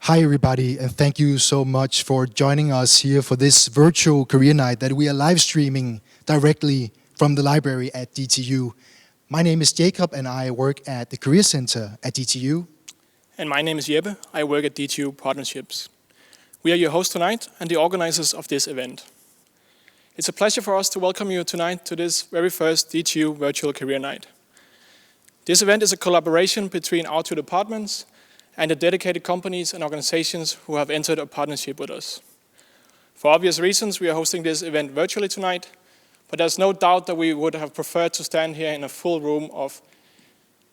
Hi everybody, and thank you so much for joining us here for this virtual career night that we are live streaming directly from the library at DTU. My name is Jacob and I work at the Career Center at DTU. And my name is Jeppe. I work at DTU Partnerships. We are your hosts tonight and the organizers of this event. It's a pleasure for us to welcome you tonight to this very first DTU Virtual Career Night. This event is a collaboration between our two departments and the dedicated companies and organizations who have entered a partnership with us. For obvious reasons, we are hosting this event virtually tonight, but there's no doubt that we would have preferred to stand here in a full room of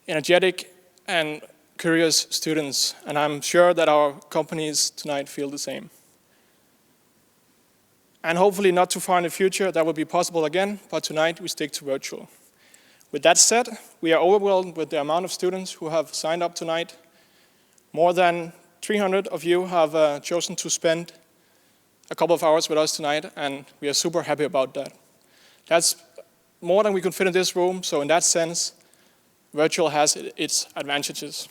energetic and curious students, and I'm sure that our companies tonight feel the same. And hopefully not too far in the future that will be possible again, but tonight we stick to virtual. With that said, we are overwhelmed with the amount of students who have signed up tonight. More than 300 of you have chosen to spend a couple of hours with us tonight, and we are super happy about that. That's more than we could fit in this room, so in that sense, virtual has its advantages.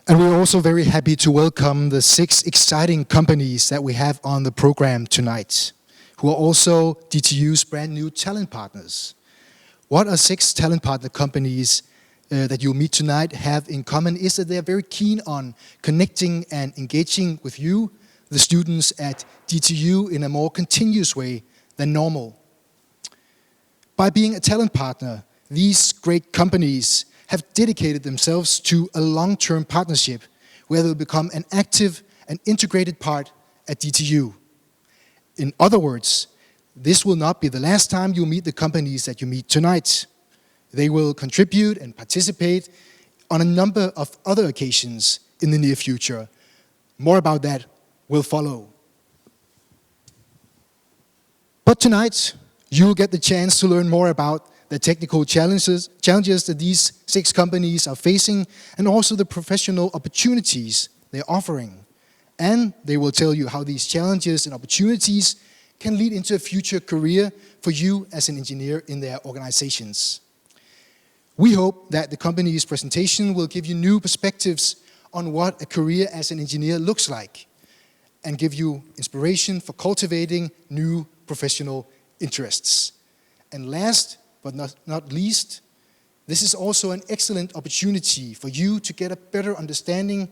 And we're also very happy to welcome the 6 exciting companies that we have on the program tonight, who are also DTU's brand new talent partners. What are 6 talent partner companies that you'll meet tonight have in common is that they're very keen on connecting and engaging with you, the students at DTU, in a more continuous way than normal. By being a talent partner, these great companies have dedicated themselves to a long-term partnership where they'll become an active and integrated part at DTU. In other words, this will not be the last time you meet the companies that you meet tonight. They will contribute and participate on a number of other occasions in the near future. More about that will follow. But tonight, you'll get the chance to learn more about the technical challenges that these 6 companies are facing, and also the professional opportunities they're offering. And they will tell you how these challenges and opportunities can lead into a future career for you as an engineer in their organizations. We hope that the company's presentation will give you new perspectives on what a career as an engineer looks like and give you inspiration for cultivating new professional interests. And last but not least, this is also an excellent opportunity for you to get a better understanding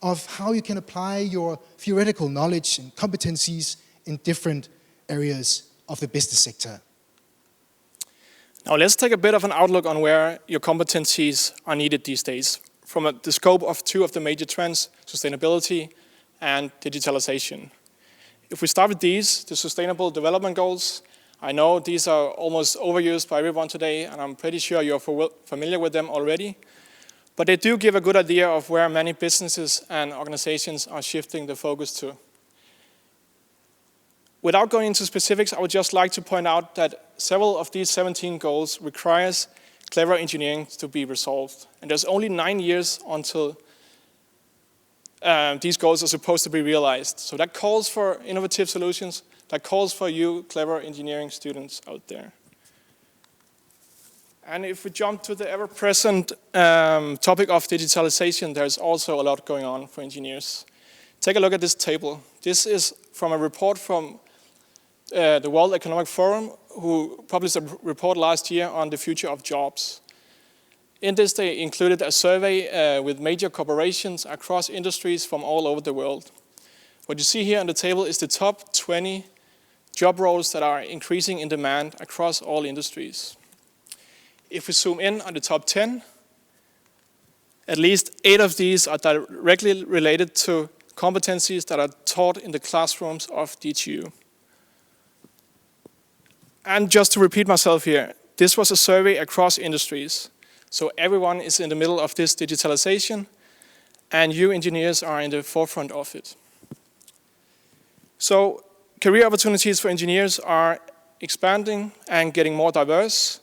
of how you can apply your theoretical knowledge and competencies in different areas of the business sector. Now let's take a bit of an outlook on where your competencies are needed these days from the scope of 2 of the major trends, sustainability and digitalization. If we start with these, the Sustainable Development Goals, I know these are almost overused by everyone today, and I'm pretty sure you're familiar with them already, but they do give a good idea of where many businesses and organizations are shifting the focus to. Without going into specifics, I would just like to point out that several of these 17 goals requires clever engineering to be resolved. And there's only 9 years until these goals are supposed to be realized. So that calls for innovative solutions, that calls for you clever engineering students out there. And if we jump to the ever-present topic of digitalization, there's also a lot going on for engineers. Take a look at this table. This is from a report from the World Economic Forum, who published a report last year on the future of jobs. In this, they included a survey with major corporations across industries from all over the world. What you see here on the table is the top 20 job roles that are increasing in demand across all industries. If we zoom in on the top 10, at least 8 of these are directly related to competencies that are taught in the classrooms of DTU. And just to repeat myself here, this was a survey across industries. So everyone is in the middle of this digitalization, and you engineers are in the forefront of it. So career opportunities for engineers are expanding and getting more diverse,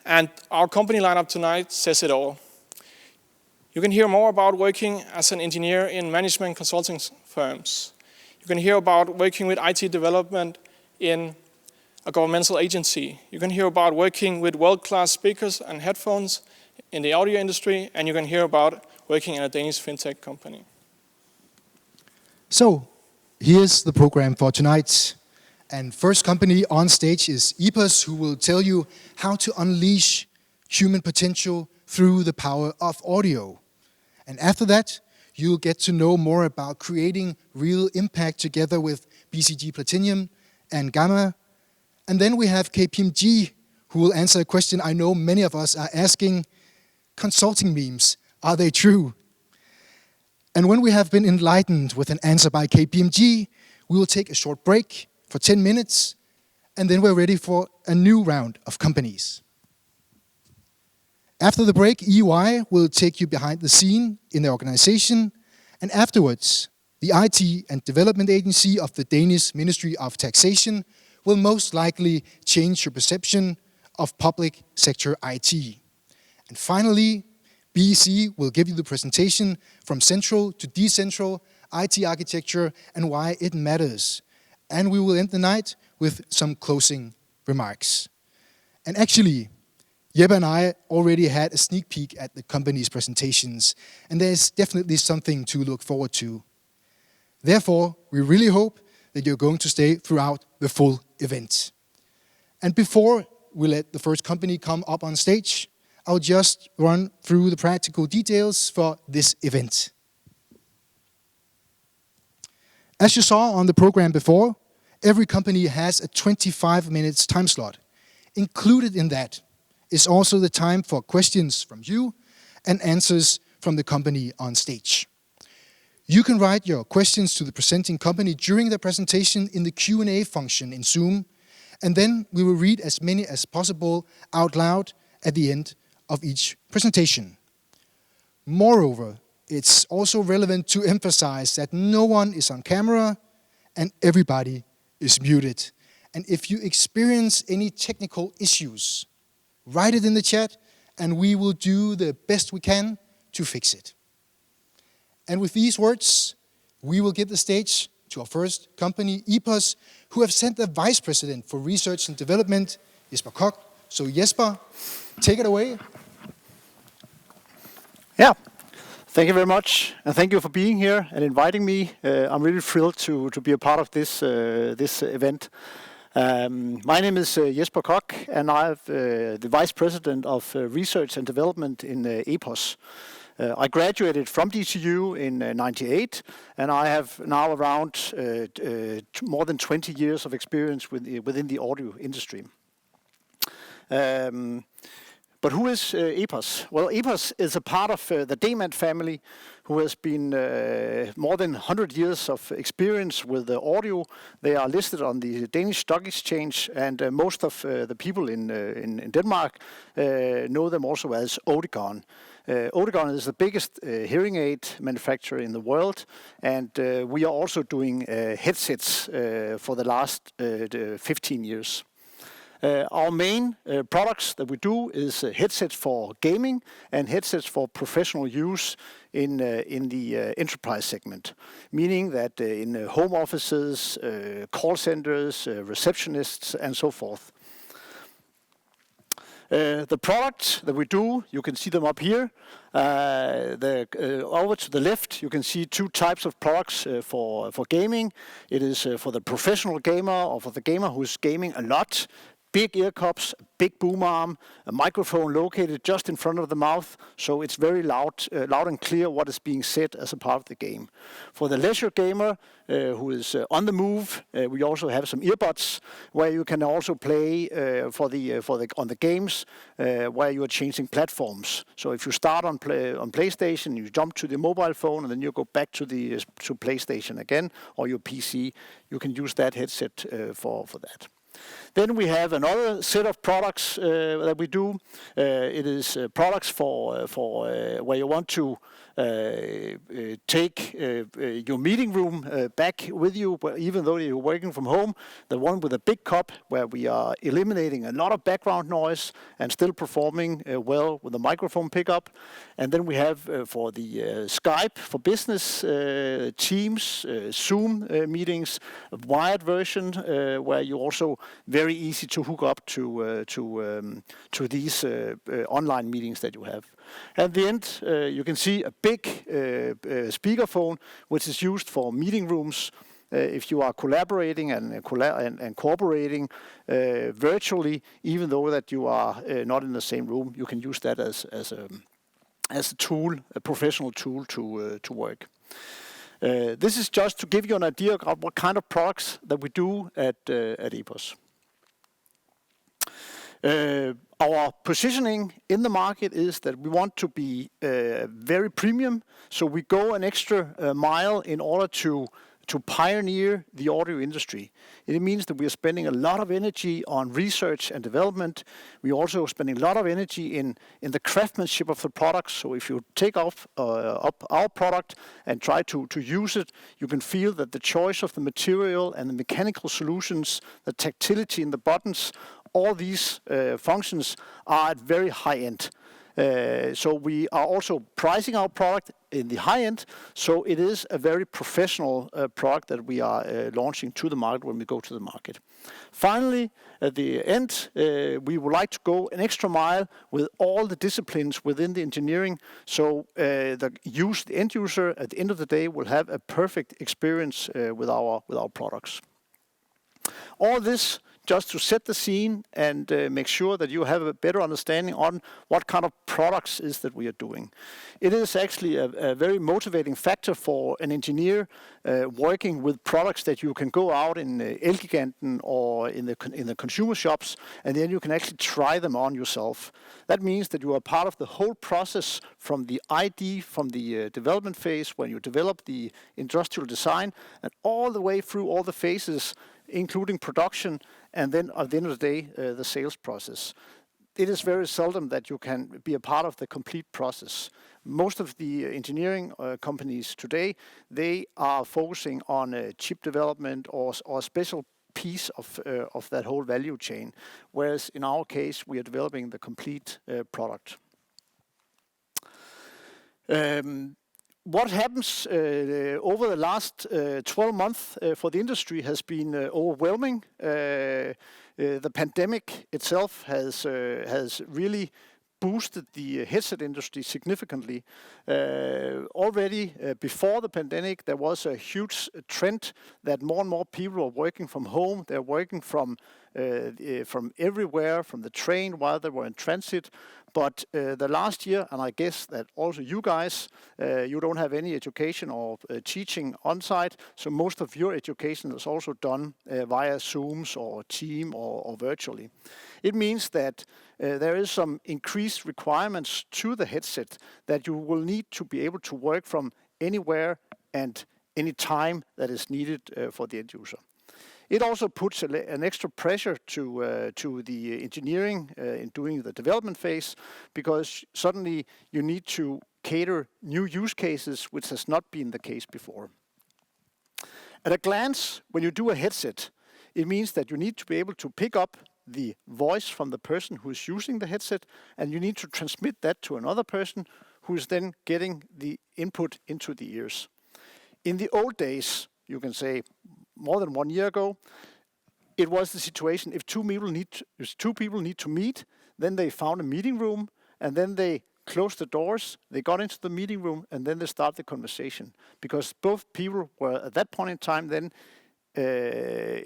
and our company lineup tonight says it all. You can hear more about working as an engineer in management consulting firms. You can hear about working with IT development in a governmental agency. You can hear about working with world-class speakers and headphones in the audio industry, and you can hear about working in a Danish fintech company. So, here's the program for tonight. And first company on stage is EPOS, who will tell you how to unleash human potential through the power of audio. And after that, you'll get to know more about creating real impact together with BCG Platinion and Gamma. And then we have KPMG, who will answer a question I know many of us are asking: consulting memes, are they true? And when we have been enlightened with an answer by KPMG, we will take a short break for 10 minutes, and then we're ready for a new round of companies. After the break, EY will take you behind the scene in the organization, and afterwards, the IT and Development Agency of the Danish Ministry of Taxation will most likely change your perception of public sector IT. And finally, BEC will give you the presentation from central to decentral IT architecture and why it matters. And we will end the night with some closing remarks. And actually, Jeppe and I already had a sneak peek at the company's presentations, and there's definitely something to look forward to. Therefore, we really hope that you're going to stay throughout the full event. And before we let the first company come up on stage, I'll just run through the practical details for this event. As you saw on the program before, every company has a 25 minutes time slot. Included in that is also the time for questions from you and answers from the company on stage. You can write your questions to the presenting company during the presentation in the Q&A function in Zoom, and then we will read as many as possible out loud at the end of each presentation. Moreover, it's also relevant to emphasize that no one is on camera and everybody is muted. And if you experience any technical issues, write it in the chat and we will do the best we can to fix it. And with these words, we will give the stage to our first company, EPOS, who have sent the Vice President for Research and Development, Jesper Koch. So Jesper, take it away. Yeah, thank you very much, and thank you for being here and inviting me. I'm really thrilled to be a part of this event. My name is Jesper Koch, and I'm the Vice President of Research and Development in EPOS. I graduated from DTU in '98, and I have now around more than 20 years of experience within the audio industry. But who is EPOS? Well, EPOS is a part of the Demant family, who has been more than 100 years of experience with audio. They are listed on the Danish Stock Exchange, and most of the people in Denmark know them also as Oticon. Oticon is the biggest hearing aid manufacturer in the world, and we are also doing headsets for the last 15 years. Our main products that we do is headsets for gaming and headsets for professional use in the enterprise segment, meaning that in home offices, call centers, receptionists, and so forth. The products that we do, you can see them up here. Over to the left, you can see two types of products for gaming. It is for the professional gamer or for the gamer who's gaming a lot. Big ear cups, big boom arm, a microphone located just in front of the mouth, so it's very loud and clear what is being said as a part of the game. For the leisure gamer who is on the move, we also have some earbuds where you can also play on the games where you are changing platforms. So if you start on PlayStation, you jump to the mobile phone, and then you go back to PlayStation again, or your PC, you can use that headset for that. Then we have another set of products that we do. It is products for where you want to take your meeting room back with you, even though you're working from home. The one with a big cup where we are eliminating a lot of background noise and still performing well with the microphone pickup. And then we have for the Skype for business, Teams, Zoom meetings, a wired version where you also very easy to hook up to these online meetings that you have. At the end, you can see a big speakerphone, which is used for meeting rooms. If you are collaborating and cooperating virtually, even though that you are not in the same room, you can use that as a tool, a professional tool to work. This is just to give you an idea of what kind of products that we do at EPOS. Our positioning in the market is that we want to be very premium, so we go an extra mile in order to pioneer the audio industry. It means that we are spending a lot of energy on research and development. We also spending a lot of energy in the craftsmanship of the products. So if you take up our product and try to use it, you can feel that the choice of the material and the mechanical solutions, the tactility in the buttons, all these functions are at very high end. So we are also pricing our product in the high end, so it is a very professional product that we are launching to the market when we go to the market. Finally, at the end, we would like to go an extra mile with all the disciplines within the engineering, so the end user at the end of the day will have a perfect experience with our products. All this just to set the scene and make sure that you have a better understanding on what kind of products is that we are doing. It is actually a very motivating factor for an engineer working with products that you can go out in Elgiganten or in the consumer shops, and then you can actually try them on yourself. That means that you are part of the whole process from the ID, from the development phase when you develop the industrial design, and all the way through all the phases, including production, and then at the end of the day, the sales process. It is very seldom that you can be a part of the complete process. Most of the engineering companies today, they are focusing on chip development or a special piece of that whole value chain, whereas in our case, we are developing the complete product. What happens over the last 12 months for the industry has been overwhelming. The pandemic itself has really boosted the headset industry significantly. Already before the pandemic, there was a huge trend that more and more people are working from home. They're working from everywhere, from the train while they were in transit. But the last year, and I guess that also you guys, you don't have any education or teaching on site, so most of your education is also done via Zooms or Team or virtually. It means that there is some increased requirements to the headset that you will need to be able to work from anywhere and any time that is needed for the end user. It also puts an extra pressure to the engineering in doing the development phase, because suddenly you need to cater new use cases, which has not been the case before. At a glance, when you do a headset, it means that you need to be able to pick up the voice from the person who is using the headset, and you need to transmit that to another person who is then getting the input into the ears. In the old days, you can say more than 1 year ago, it was the situation if two people need to meet, then they found a meeting room, and then they closed the doors, they got into the meeting room, and then they start the conversation, because both people were at that point in time then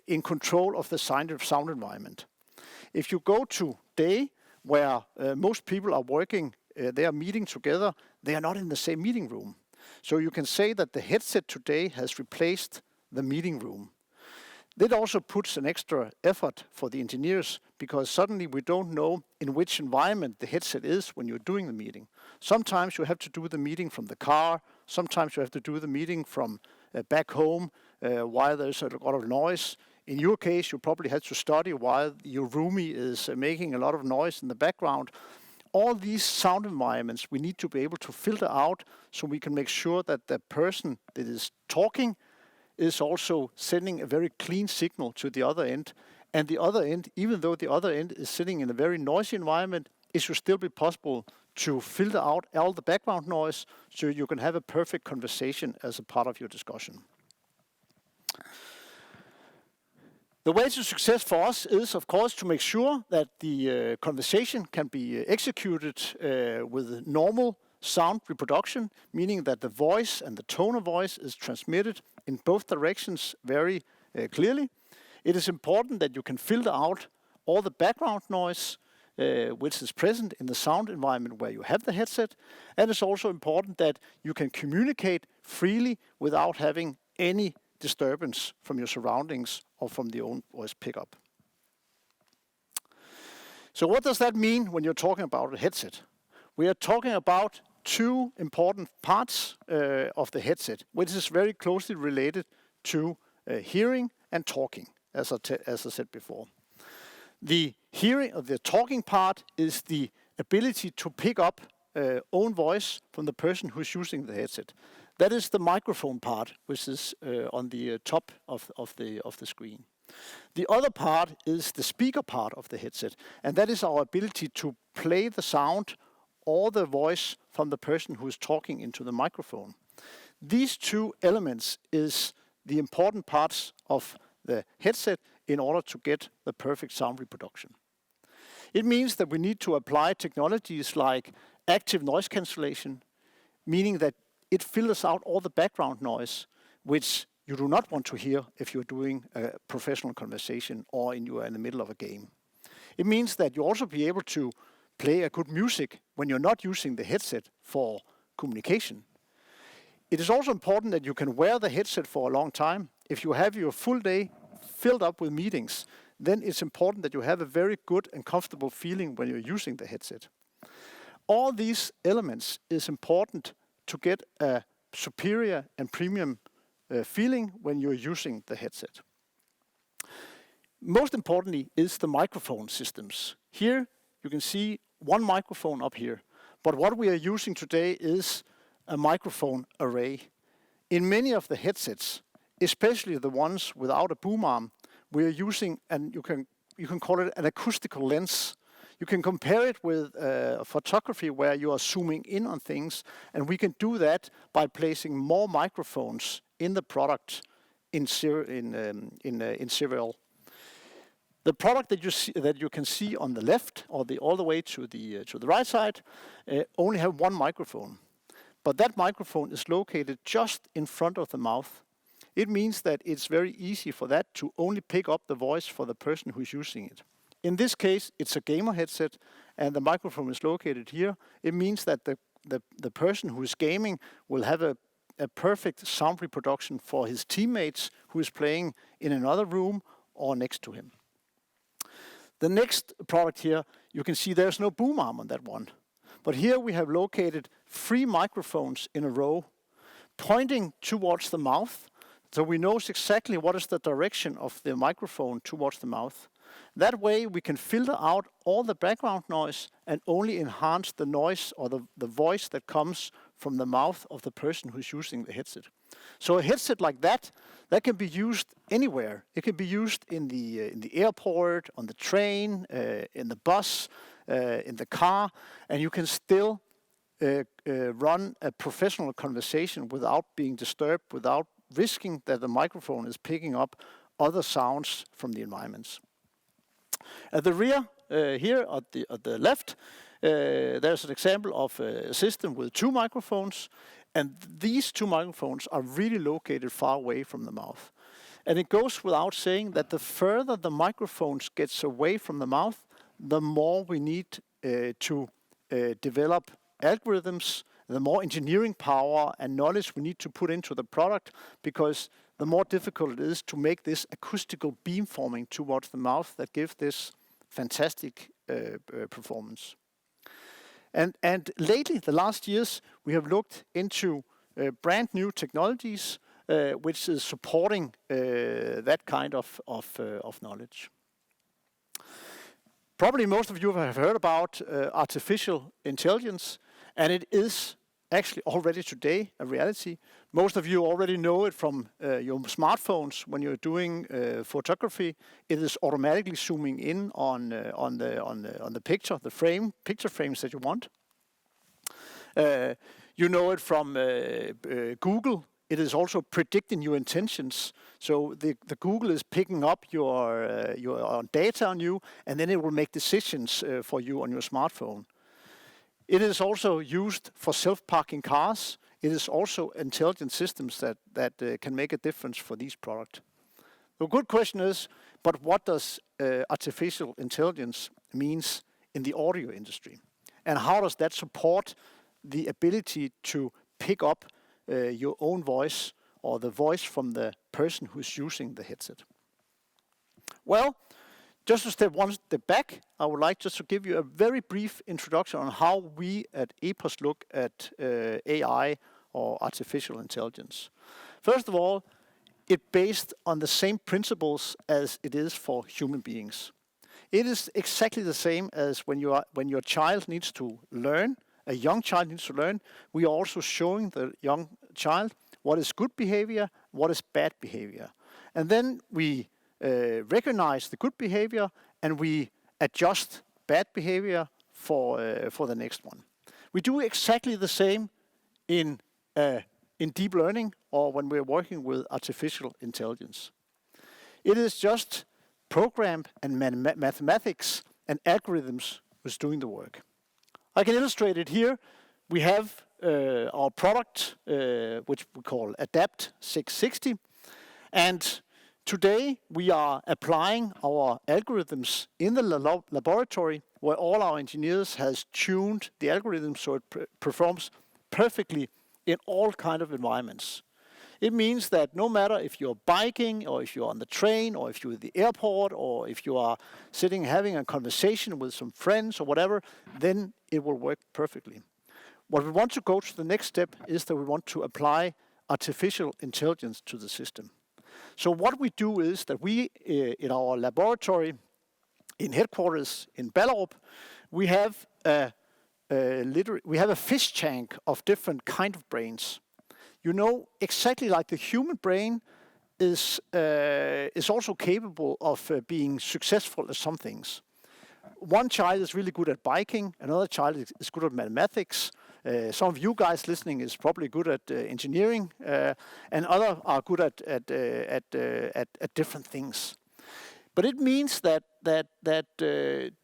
in control of the sound environment. If you go today, where most people are working, they are meeting together, they are not in the same meeting room. So you can say that the headset today has replaced the meeting room. That also puts an extra effort for the engineers, because suddenly we don't know in which environment the headset is when you're doing the meeting. Sometimes you have to do the meeting from the car, sometimes you have to do the meeting from back home while there's a lot of noise. In your case, you probably had to study while your roomie is making a lot of noise in the background. All these sound environments we need to be able to filter out, so we can make sure that the person that is talking is also sending a very clean signal to the other end. And the other end, even though the other end is sitting in a very noisy environment, it should still be possible to filter out all the background noise, so you can have a perfect conversation as a part of your discussion. The way to success for us is, of course, to make sure that the conversation can be executed with normal sound reproduction, meaning that the voice and the tone of voice is transmitted in both directions very clearly. It is important that you can filter out all the background noise which is present in the sound environment where you have the headset. And it's also important that you can communicate freely without having any disturbance from your surroundings or from the own voice pickup. So what does that mean when you're talking about a headset? We are talking about two important parts of the headset, which is very closely related to hearing and talking, as I said before. The hearing of the talking part is the ability to pick up own voice from the person who's using the headset. That is the microphone part, which is on the top of the screen. The other part is the speaker part of the headset, and that is our ability to play the sound or the voice from the person who is talking into the microphone. These two elements is the important parts of the headset in order to get the perfect sound reproduction. It means that we need to apply technologies like active noise cancellation, meaning that it filters out all the background noise, which you do not want to hear if you're doing a professional conversation or you are in the middle of a game. It means that you also be able to play a good music when you're not using the headset for communication. It is also important that you can wear the headset for a long time. If you have your full day filled up with meetings, then it's important that you have a very good and comfortable feeling when you're using the headset. All these elements is important to get a superior and premium feeling when you're using the headset. Most importantly is the microphone systems. Here you can see one microphone up here, but what we are using today is a microphone array. In many of the headsets, especially the ones without a boom arm, we are using, and you can call it an acoustical lens. You can compare it with photography where you are zooming in on things, and we can do that by placing more microphones in the product in serial. The product that you can see on the left, or all the way to the right side, only have one microphone, but that microphone is located just in front of the mouth. It means that it's very easy for that to only pick up the voice for the person who's using it. In this case, it's a gamer headset, and the microphone is located here. It means that the person who is gaming will have a perfect sound reproduction for his teammates who is playing in another room or next to him. The next product here, you can see there's no boom arm on that one. But here we have located 3 microphones in a row pointing towards the mouth, so we know exactly what is the direction of the microphone towards the mouth. That way we can filter out all the background noise and only enhance the noise or the voice that comes from the mouth of the person who's using the headset. So a headset like that can be used anywhere. It can be used in the airport, on the train, in the bus, in the car, and you can still run a professional conversation without being disturbed, without risking that the microphone is picking up other sounds from the environments. At the rear, here at the left, there's an example of a system with 2 microphones, and these 2 microphones are really located far away from the mouth. And it goes without saying that the further the microphones gets away from the mouth, the more we need to develop algorithms, the more engineering power and knowledge we need to put into the product, because the more difficult it is to make this acoustical beamforming towards the mouth that gives this fantastic performance. And lately, the last years, we have looked into brand new technologies which is supporting that kind of knowledge. Probably most of you have heard about artificial intelligence, and it is actually already today a reality. Most of you already know it from your smartphones. When you're doing photography, it is automatically zooming in on the picture, picture frames that you want. You know it from Google. it is also predicting your intentions. So the Google is picking up your data on you, and then it will make decisions for you on your smartphone. It is also used for self-parking cars. It is also intelligent systems that can make a difference for these products. The good question is, but what does artificial intelligence means in the audio industry? And how does that support the ability to pick up your own voice or the voice from the person who's using the headset? Well, just to step one step back, I would like just to give you a very brief introduction on how we at EPOS look at AI or artificial intelligence. First of all, it's based on the same principles as it is for human beings. It is exactly the same as when your child needs to learn, a young child needs to learn. We are also showing the young child what is good behavior, what is bad behavior. And then we recognize the good behavior and we adjust bad behavior for the next one. We do exactly the same in deep learning or when we're working with artificial intelligence. It is just program and mathematics and algorithms who's doing the work. I can illustrate it here. We have our product, which we call Adapt 660. And today we are applying our algorithms in the laboratory where all our engineers has tuned the algorithm so it performs perfectly in all kind of environments. It means that no matter if you're biking or if you're on the train or if you're at the airport or if you are sitting having a conversation with some friends or whatever, then it will work perfectly. What we want to go to the next step is that we want to apply artificial intelligence to the system. So what we do is that we, in our laboratory, in headquarters in Ballerup, we have a fish tank of different kind of brains. You know, exactly like the human brain is also capable of being successful at some things. One child is really good at biking, another child is good at mathematics. Some of you guys listening is probably good at engineering, and others are good at different things. But it means that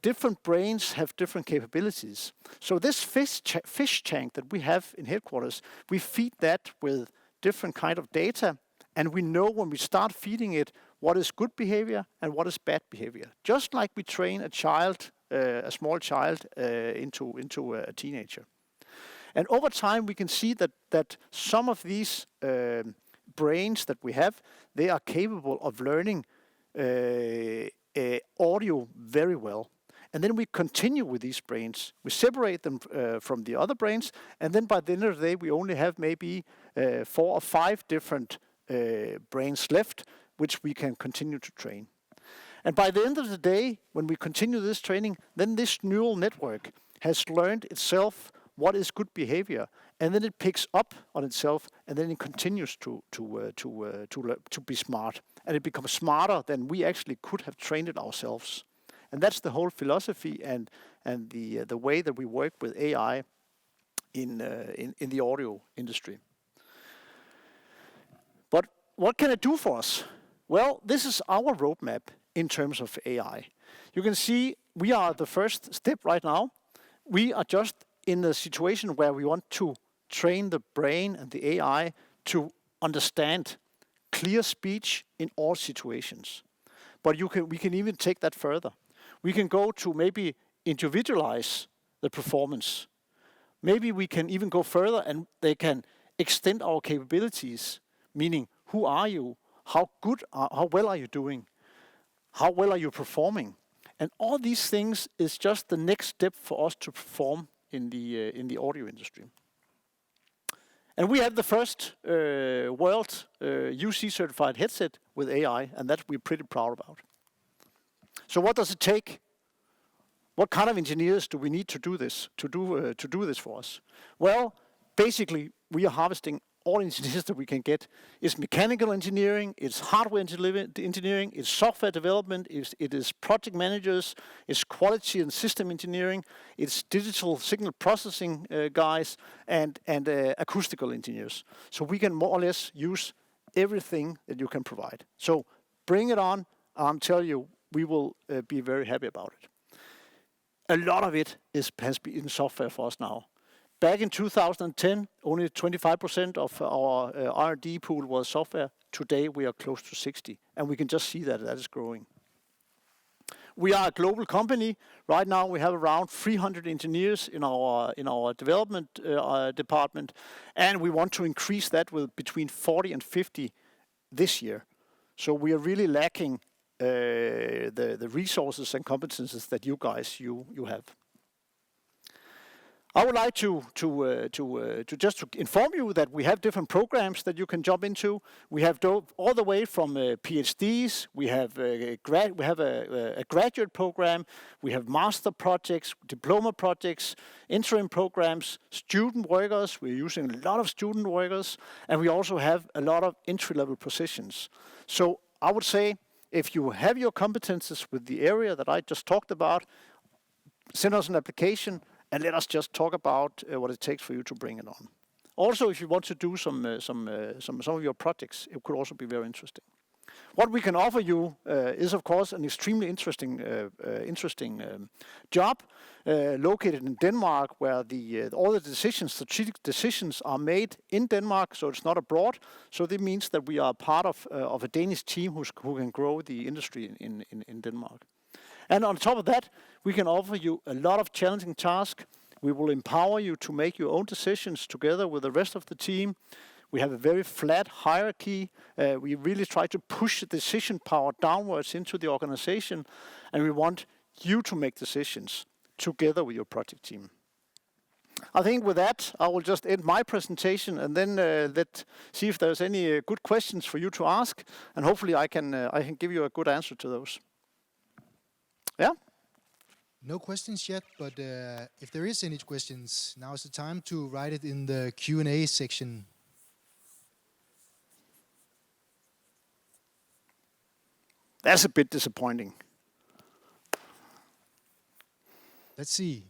different brains have different capabilities. So this fish tank that we have in headquarters, we feed that with different kind of data, and we know when we start feeding it what is good behavior and what is bad behavior. Just like we train a child, a small child, into a teenager. And over time we can see that some of these brains that we have, they are capable of learning audio very well. And then we continue with these brains. We separate them from the other brains, and then by the end of the day we only have maybe 4 or 5 different brains left, which we can continue to train. And by the end of the day, when we continue this training, then this neural network has learned itself what is good behavior, and then it picks up on itself, and then it continues to be smart, and it becomes smarter than we actually could have trained it ourselves. And that's the whole philosophy and the way that we work with AI in the audio industry. But what can it do for us? Well, this is our roadmap in terms of AI. You can see we are the first step right now. We are just in a situation where we want to train the brain and the AI to understand clear speech in all situations. But we can even take that further. We can go to maybe individualize the performance. Maybe we can even go further and they can extend our capabilities, meaning who are you? How well are you doing? How well are you performing? And all these things is just the next step for us to perform in the audio industry. And we have the first world UC certified headset with AI, and that we're pretty proud about. So what does it take? What kind of engineers do we need to do this for us? Well, basically we are harvesting all engineers that we can get. It's mechanical engineering, it's hardware engineering, it's software development, it is project managers, it's quality and system engineering, it's digital signal processing guys, and acoustical engineers. So we can more or less use everything that you can provide. So bring it on. I'm telling you, we will be very happy about it. A lot of it has been in software for us now. Back in 2010, only 25% of our R&D pool was software. Today, we are close to 60, and we can just see that is growing. We are a global company. Right now, we have around 300 engineers in our development department, and we want to increase that with between 40 and 50 this year. So we are really lacking the resources and competences that you guys you have. I would like to just to inform you that we have different programs that you can jump into. We have all the way from PhDs. We have a graduate program. We have master projects, diploma projects, interim programs, student workers. We're using a lot of student workers, and we also have a lot of entry-level positions. So I would say, if you have your competences with the area that I just talked about, send us an application. And let us just talk about what it takes for you to bring it on. Also, if you want to do some of your projects, it could also be very interesting. What we can offer you is, of course, an extremely interesting job located in Denmark, where all the strategic decisions are made in Denmark, so it's not abroad. So that means that we are part of a Danish team who can grow the industry in Denmark. And on top of that, we can offer you a lot of challenging tasks. We will empower you to make your own decisions together with the rest of the team. We have a very flat hierarchy. We really try to push the decision power downwards into the organization, and we want you to make decisions together with your project team. I think with that, I will just end my presentation and then let's see if there's any good questions for you to ask, and hopefully I can give you a good answer to those. Yeah? No questions yet, but if there is any questions, now is the time to write it in the Q&A section. That's a bit disappointing. Let's see.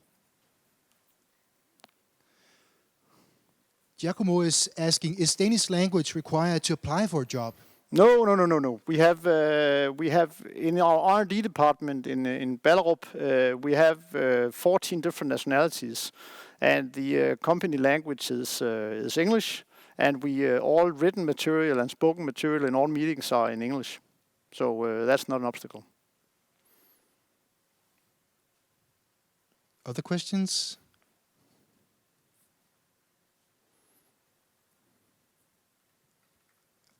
Giacomo is asking, is Danish language required to apply for a job? No. We have in our R&D department in Ballerup, we have 14 different nationalities, and the company language is English, and all written material and spoken material in all meetings are in English, so that's not an obstacle. Other questions?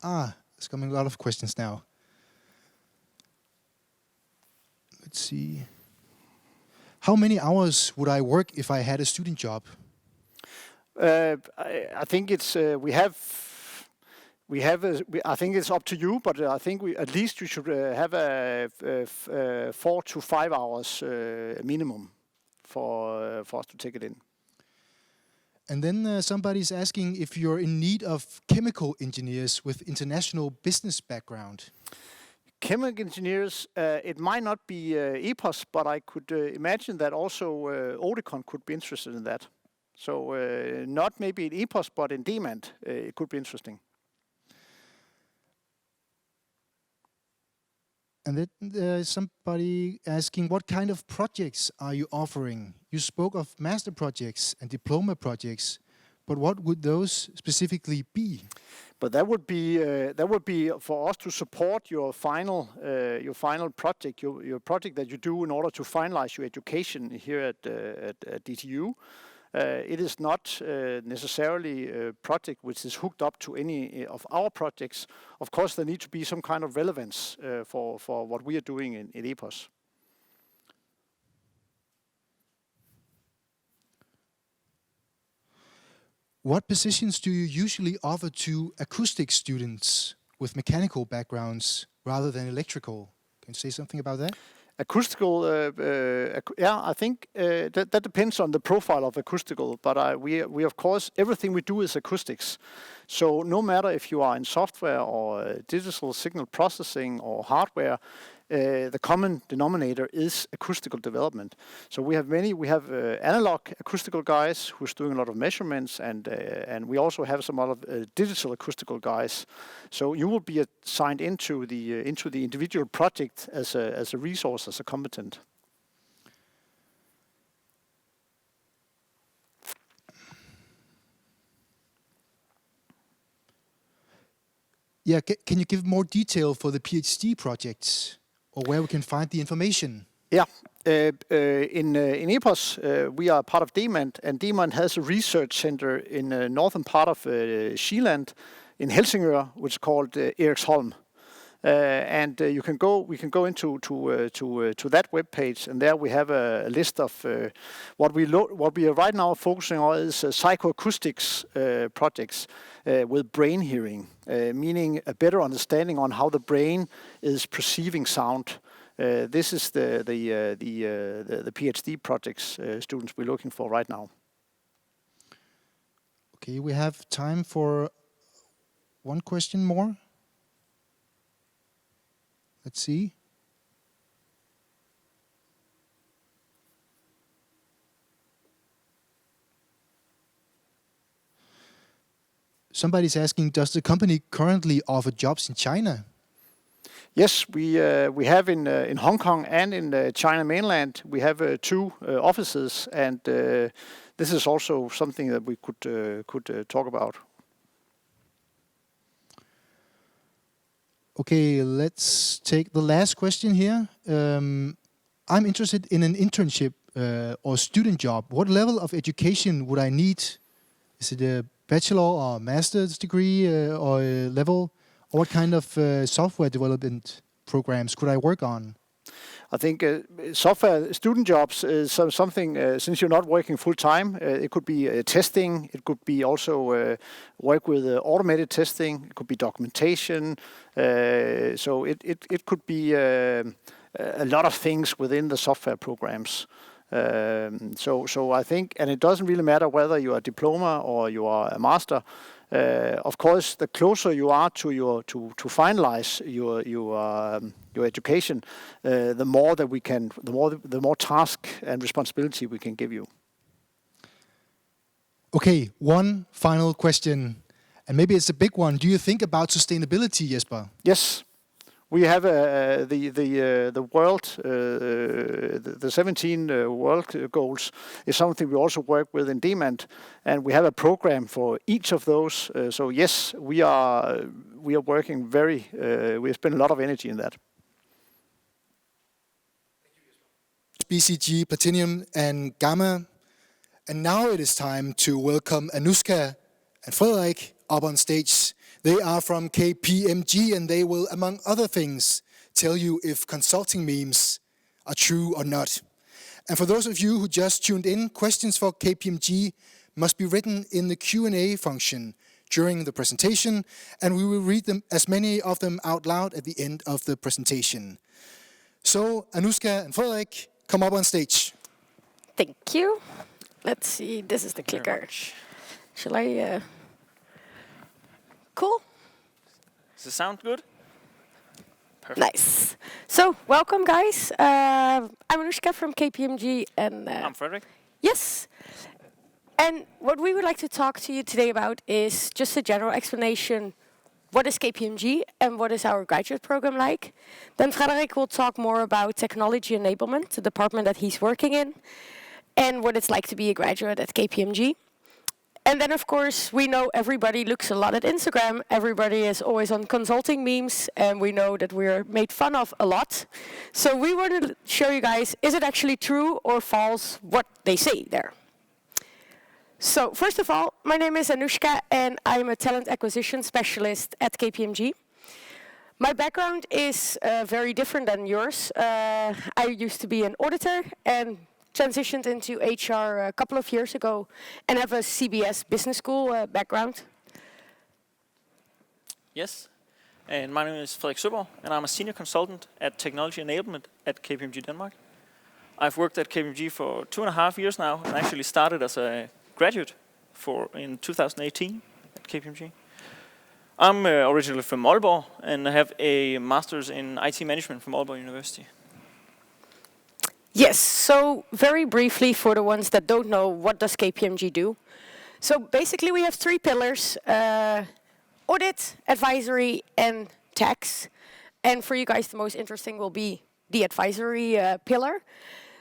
There's coming a lot of questions now. Let's see. How many hours would I work if I had a student job? I think it's I think it's up to you, but I think at least you should have a 4 to 5 hours minimum for us to take it in. And then somebody's asking if you're in need of chemical engineers with international business background. Chemical engineers, it might not be EPOS, but I could imagine that also Oticon could be interested in that. So not maybe in EPOS, but in Demand, it could be interesting. And then there's somebody asking, what kind of projects are you offering? You spoke of master projects and diploma projects, but what would those specifically be? But that would be for us to support your final project, your project that you do in order to finalize your education here at DTU. It is not necessarily a project which is hooked up to any of our projects. Of course, there needs to be some kind of relevance for what we are doing in EPOS. What positions do you usually offer to acoustic students with mechanical backgrounds rather than electrical? Can you say something about that? Acoustical, I think that depends on the profile of acoustical, but we of course, everything we do is acoustics. So no matter if you are in software or digital signal processing or hardware, the common denominator is acoustical development. So we have analog acoustical guys who's doing a lot of measurements, and we also have some other digital acoustical guys. So you will be assigned into the individual project as a resource, as a competent. Yeah, can you give more detail for the PhD projects, or where we can find the information? Yeah, in EPOS, we are part of Demand, and Demand has a research center in the northern part of Zealand, in Helsingør, which is called Eriksholm. And we can go into that web page, and there we have a list of what we are right now focusing on is psychoacoustics projects with brain hearing, meaning a better understanding on how the brain is perceiving sound. This is the PhD projects students we're looking for right now. Okay, we have time for one question more. Let's see. Somebody's asking, does the company currently offer jobs in China? Yes, we have in Hong Kong and in China mainland. We have 2 offices, and this is also something that we could talk about. Okay, let's take the last question here. I'm interested in an internship or student job. What level of education would I need? Is it a bachelor or master's degree or a level? Or what kind of software development programs could I work on? I think software student jobs is something, since you're not working full time, it could be testing, it could be also work with automated testing, it could be documentation. So it could be a lot of things within the software programs. So I think, and it doesn't really matter whether you are a diploma or you are a master. Of course, the closer you are to finalize your education, the more that we can, the more task and responsibility we can give you. Okay, one final question, and maybe it's a big one. Do you think about sustainability, Jesper? Yes. We have the world, the 17 world goals is something we also work with in Demand, and we have a program for each of those. So yes, we are working we spend a lot of energy in that. BCG Platinion and Gamma, and now it is time to welcome Anushka and Frederik up on stage. They are from KPMG, and they will, among other things, tell you if consulting memes are true or not. And for those of you who just tuned in, questions for KPMG must be written in the Q&A function during the presentation, and we will read them, as many of them, out loud at the end of the presentation. So, Anushka and Frederik, come up on stage. Thank you. Let's see, this is the clicker. Shall I... Cool. Does it sound good? Perfect. Nice. So, welcome, guys. I'm Anushka from KPMG, and I'm Frederik. Yes. And what we would like to talk to you today about is just a general explanation. What is KPMG and what is our graduate program like? Then Frederik will talk more about technology enablement, the department that he's working in, and what it's like to be a graduate at KPMG. And then, of course, we know everybody looks a lot at Instagram. Everybody is always on consulting memes, and we know that we're made fun of a lot. So we want to show you guys, is it actually true or false what they say there? So first of all, my name is Anushka, and I'm a talent acquisition specialist at KPMG. My background is very different than yours. I used to be an auditor and transitioned into HR a couple of years ago and have a CBS business school background. Yes. And my name is Frederik Søborg, and I'm a senior consultant at Technology Enablement at KPMG Denmark. I've worked at KPMG for 2.5 years now, and actually started as a graduate in 2018 at KPMG. I'm originally from Aalborg, and I have a master's in IT management from Aalborg University. Yes, so very briefly for the ones that don't know, what does KPMG do? So basically we have 3 pillars, audit, advisory, and tax. And for you guys, the most interesting will be the advisory pillar.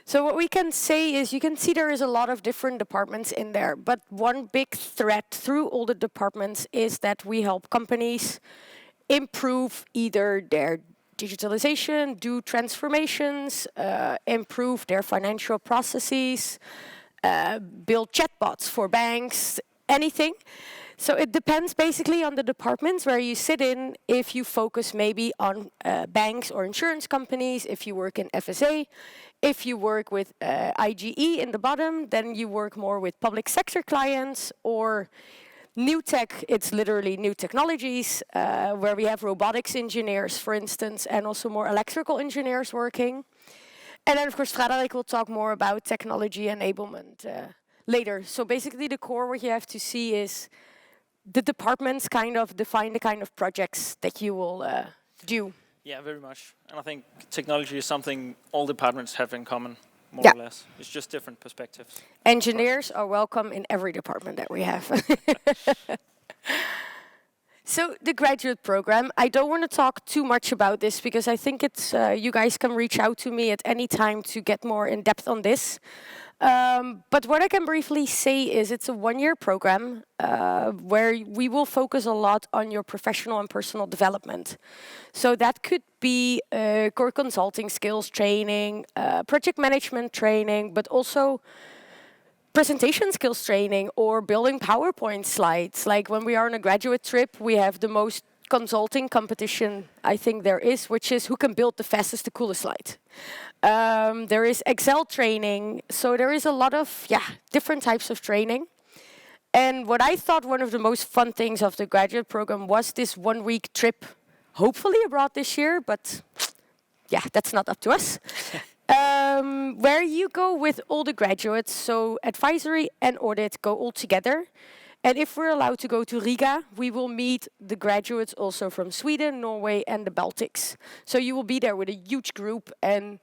So what we can say is, you can see there is a lot of different departments in there, but one big thread through all the departments is that we help companies improve either their digitalization, do transformations, improve their financial processes, build chatbots for banks, anything. So it depends basically on the departments where you sit in. If you focus maybe on banks or insurance companies, if you work in FSA, if you work with IGE in the bottom, then you work more with public sector clients, or new tech, it's literally new technologies, where we have robotics engineers, for instance, and also more electrical engineers working. And then, of course, Frederik will talk more about technology enablement later. So basically, the core what you have to see is the departments kind of define the kind of projects that you will do. Yeah, very much. And I think technology is something all departments have in common, more Yeah. or less. It's just different perspectives. Engineers are welcome in every department that we have. So the graduate program, I don't want to talk too much about this because I think it's you guys can reach out to me at any time to get more in depth on this. But what I can briefly say is it's a 1-year program where we will focus a lot on your professional and personal development. So that could be core consulting skills training, project management training, but also presentation skills training or building PowerPoint slides. Like when we are on a graduate trip, we have the most consulting competition I think there is, which is who can build the fastest, the coolest slide. There is Excel training. So there is a lot of different types of training. And what I thought one of the most fun things of the graduate program was this 1-week trip, hopefully abroad this year, but that's not up to us. Where you go with all the graduates, so advisory and audit go all together. And if we're allowed to go to Riga, we will meet the graduates also from Sweden, Norway, and the Baltics. So you will be there with a huge group. And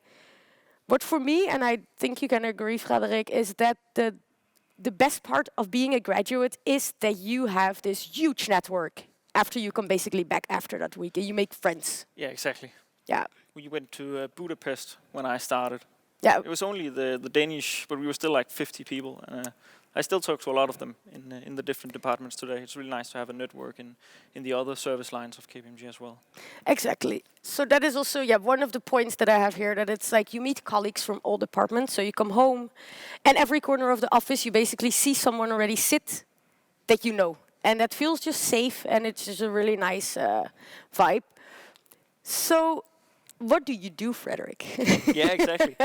what for me, and I think you can agree, Frederik, is that the best part of being a graduate is that you have this huge network after you come basically back after that week and you make friends. Yeah, exactly. Yeah. We went to Budapest when I started. Yeah. It was only the Danish, but we were still like 50 people. I still talk to a lot of them in the different departments today. It's really nice to have a network in the other service lines of KPMG as well. Exactly. So that is also one of the points that I have here, that it's like you meet colleagues from all departments. So you come home and every corner of the office you basically see someone already sit that you know. And that feels just safe, and it's just a really nice vibe. So what do you do, Frederik? Yeah, exactly.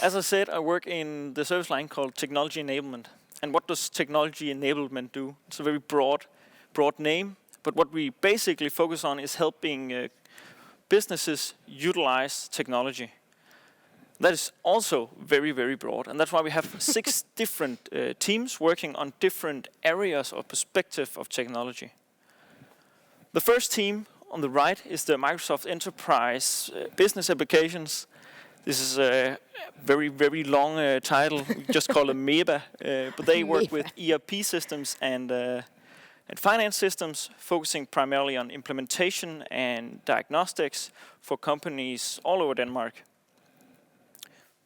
As I said, I work in the service line called Technology Enablement. And what does Technology Enablement do? It's a very broad name, but what we basically focus on is helping businesses utilize technology. That is also very, very broad, and that's why we have 6 different teams working on different areas of perspective of technology. The first team on the right is the Microsoft Enterprise Business Applications. This is a very, very long title. We just call it MEBA, but they work with ERP systems and finance systems, focusing primarily on implementation and diagnostics for companies all over Denmark.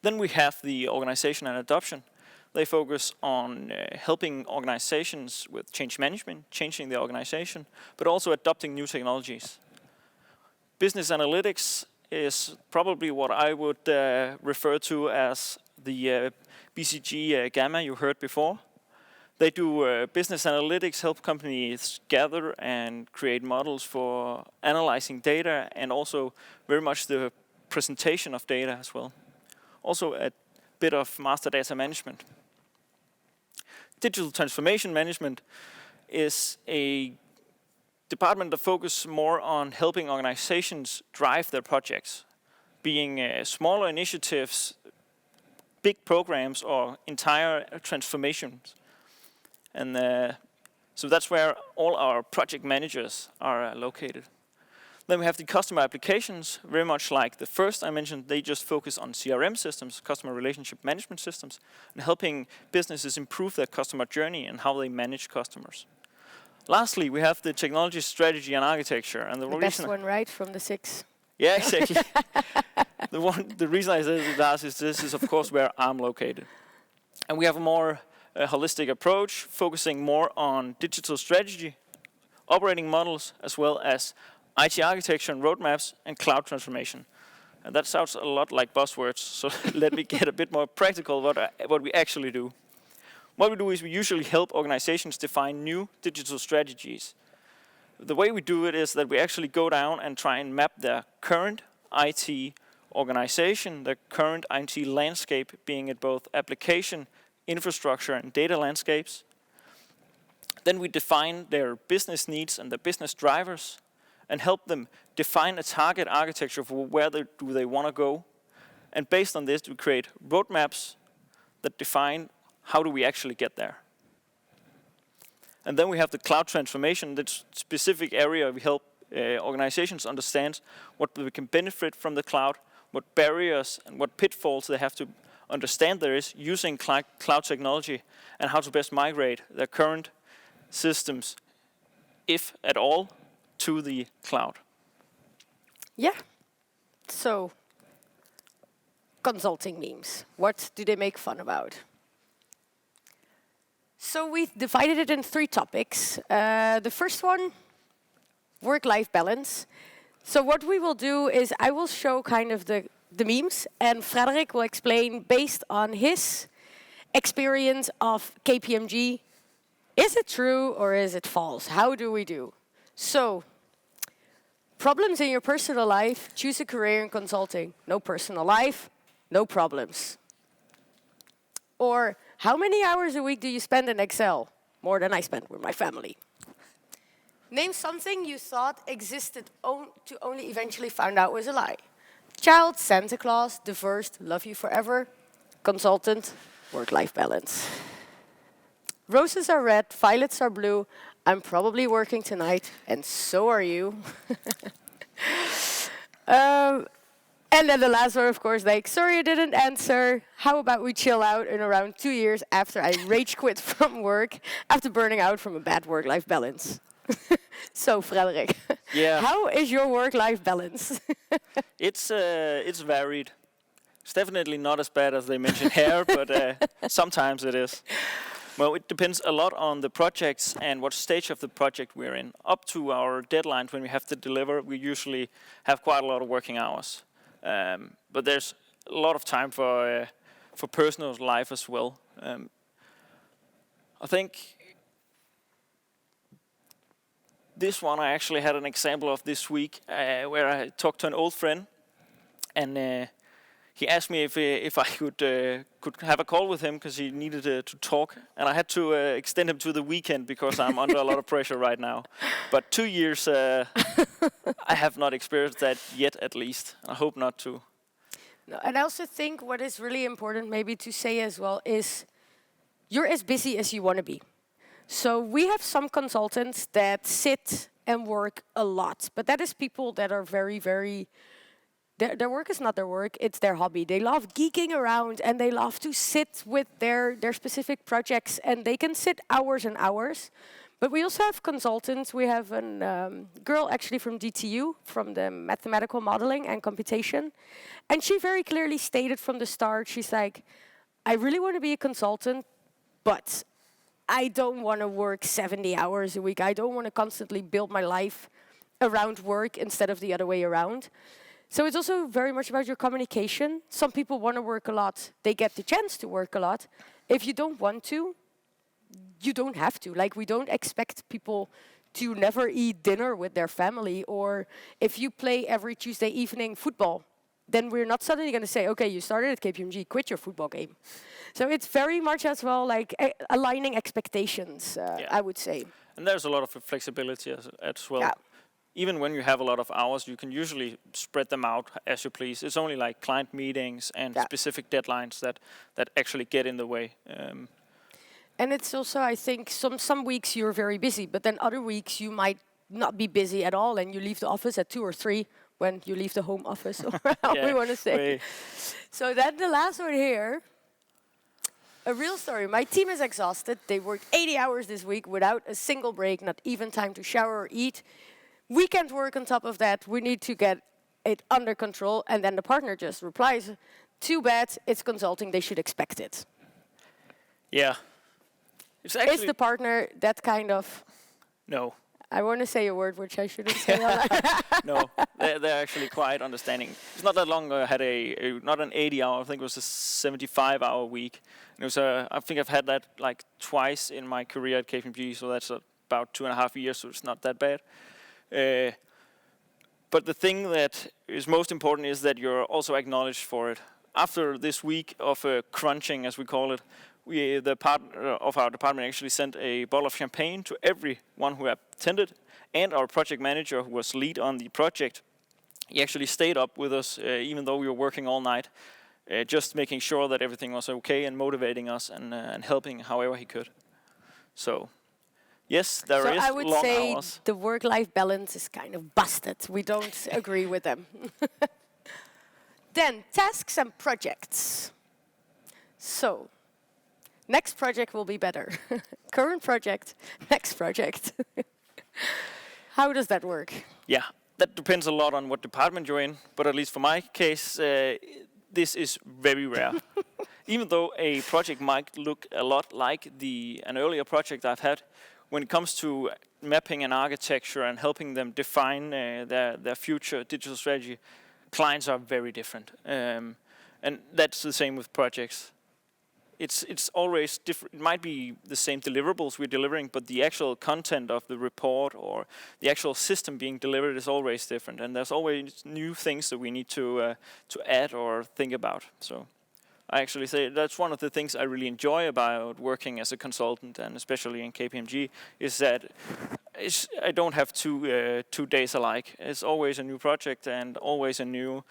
Then we have the organization and adoption. They focus on helping organizations with change management, changing the organization, but also adopting new technologies. Business analytics is probably what I would refer to as the BCG Gamma you heard before. They do business analytics, help companies gather and create models for analyzing data, and also very much the presentation of data as well. Also a bit of master data management. Digital transformation management is a department that focus more on helping organizations drive their projects, being smaller initiatives, big programs, or entire transformations. And so that's where all our project managers are located. Then we have the customer applications, very much like the first I mentioned. They just focus on CRM systems, customer relationship management systems, and helping businesses improve their customer journey and how they manage customers. Lastly, we have the technology strategy and architecture. And the best one, right, from the 6. Yeah, exactly. The reason I said that is this is, of course, where I'm located. And we have a more holistic approach, focusing more on digital strategy, operating models, as well as IT architecture and roadmaps, and cloud transformation. And that sounds a lot like buzzwords, so let me get a bit more practical what we actually do. What we do is we usually help organizations define new digital strategies. The way we do it is that we actually go down and try and map their current IT organization, their current IT landscape, being it both application, infrastructure, and data landscapes. Then we define their business needs and their business drivers and help them define a target architecture for where do they want to go. And based on this, we create roadmaps that define how do we actually get there. And then we have the cloud transformation, that specific area we help organizations understand what they can benefit from the cloud, what barriers and what pitfalls they have to understand there is using cloud technology, and how to best migrate their current systems, if at all, to the cloud. Yeah. So, consulting memes. What do they make fun about? So we've divided it in 3 topics. The first one, work-life balance. So what we will do is I will show kind of the memes, and Frederick will explain based on his experience of KPMG, is it true or is it false? How do we do? So, problems in your personal life, choose a career in consulting. No personal life, no problems. Or, how many hours a week do you spend in Excel? More than I spend with my family. Name something you thought existed to only eventually found out was a lie. Child, Santa Claus, divorced, love you forever. Consultant, work-life balance. Roses are red, violets are blue. I'm probably working tonight, and so are you. And then the last one, of course, like, sorry I didn't answer. How about we chill out in around 2 years after I rage quit from work after burning out from a bad work-life balance? So, Frederick, yeah. How is your work-life balance? It's varied. It's definitely not as bad as they mentioned here, but sometimes it is. Well, it depends a lot on the projects and what stage of the project we're in. Up to our deadlines when we have to deliver, we usually have quite a lot of working hours. But there's a lot of time for personal life as well. I think this one I actually had an example of this week where I talked to an old friend, and he asked me if I could have a call with him because he needed to talk, and I had to extend him to the weekend because I'm under a lot of pressure right now. But 2 years, I have not experienced that yet, at least. I hope not to. No, and I also think what is really important maybe to say as well is you're as busy as you want to be. So we have some consultants that sit and work a lot, but that is people that are very, very... Their work is not their work, it's their hobby. They love geeking around and they love to sit with their specific projects, and they can sit hours and hours. But we also have consultants. We have a girl actually from DTU, from the mathematical modeling and computation. And she very clearly stated from the start, she's like, I really want to be a consultant, but I don't want to work 70 hours a week. I don't want to constantly build my life around work instead of the other way around. So it's also very much about your communication. Some people want to work a lot. They get the chance to work a lot. If you don't want to, you don't have to. Like, we don't expect people to never eat dinner with their family, or if you play every Tuesday evening football, then we're not suddenly going to say, okay, you started at KPMG, quit your football game. So it's very much as well like aligning expectations, I would say. And there's a lot of flexibility as well. Yeah. Even when you have a lot of hours, you can usually spread them out as you please. It's only like client meetings and specific deadlines that actually get in the way. And it's also, I think, some weeks you're very busy, but then other weeks you might not be busy at all, and you leave the office at 2 or 3 when you leave the home office, or how we want to say. So then the last one here, a real story. My team is exhausted. They worked 80 hours this week without a single break, not even time to shower or eat. Weekend work on top of that. We need to get it under control. And then the partner just replies, too bad, it's consulting, they should expect it. Yeah. Is the partner that kind of... No. I want to say a word which I shouldn't say. No, they're actually quite understanding. It's not that long ago I had not an 80-hour, I think it was a 75-hour week. And it was I think I've had that like twice in my career at KPMG, so that's about 2.5 years, so it's not that bad. But the thing that is most important is that you're also acknowledged for it. After this week of crunching, as we call it, the partner of our department actually sent a bottle of champagne to everyone who attended, and our project manager, who was lead on the project, he actually stayed up with us even though we were working all night, just making sure that everything was okay and motivating us and helping however he could. So, yes, there is long hours. So I would say the work-life balance is kind of busted. We don't agree with them. Then, tasks and projects. So, next project will be better. Current project, next project. How does that work? Yeah, that depends a lot on what department you're in. But at least for my case, this is very rare. Even though a project might look a lot like an earlier project I've had, when it comes to mapping an architecture and helping them define their future digital strategy, clients are very different. And that's the same with projects. It's always different. It might be the same deliverables we're delivering, but the actual content of the report or the actual system being delivered is always different. And there's always new things that we need to add or think about. So I actually say that's one of the things I really enjoy about working as a consultant, and especially in KPMG, is that I don't have two days alike. It's always a new project and always a new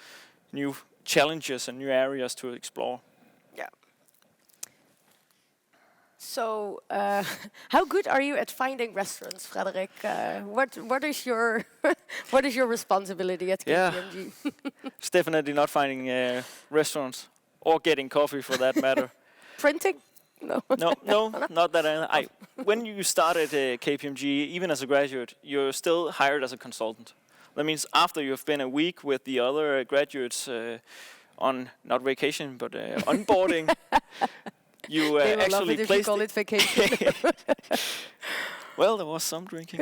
challenges and new areas to explore. Yeah. So, how good are you at finding restaurants, Frederik? What is your what is your responsibility at KPMG? Yeah. It's definitely not finding restaurants or getting coffee, for that matter. Printing? No. No, not that. When you start at KPMG, even as a graduate, you're still hired as a consultant. That means after you've been a week with the other graduates on not vacation but onboarding. You actually if you call it vacation. Well, there was some drinking.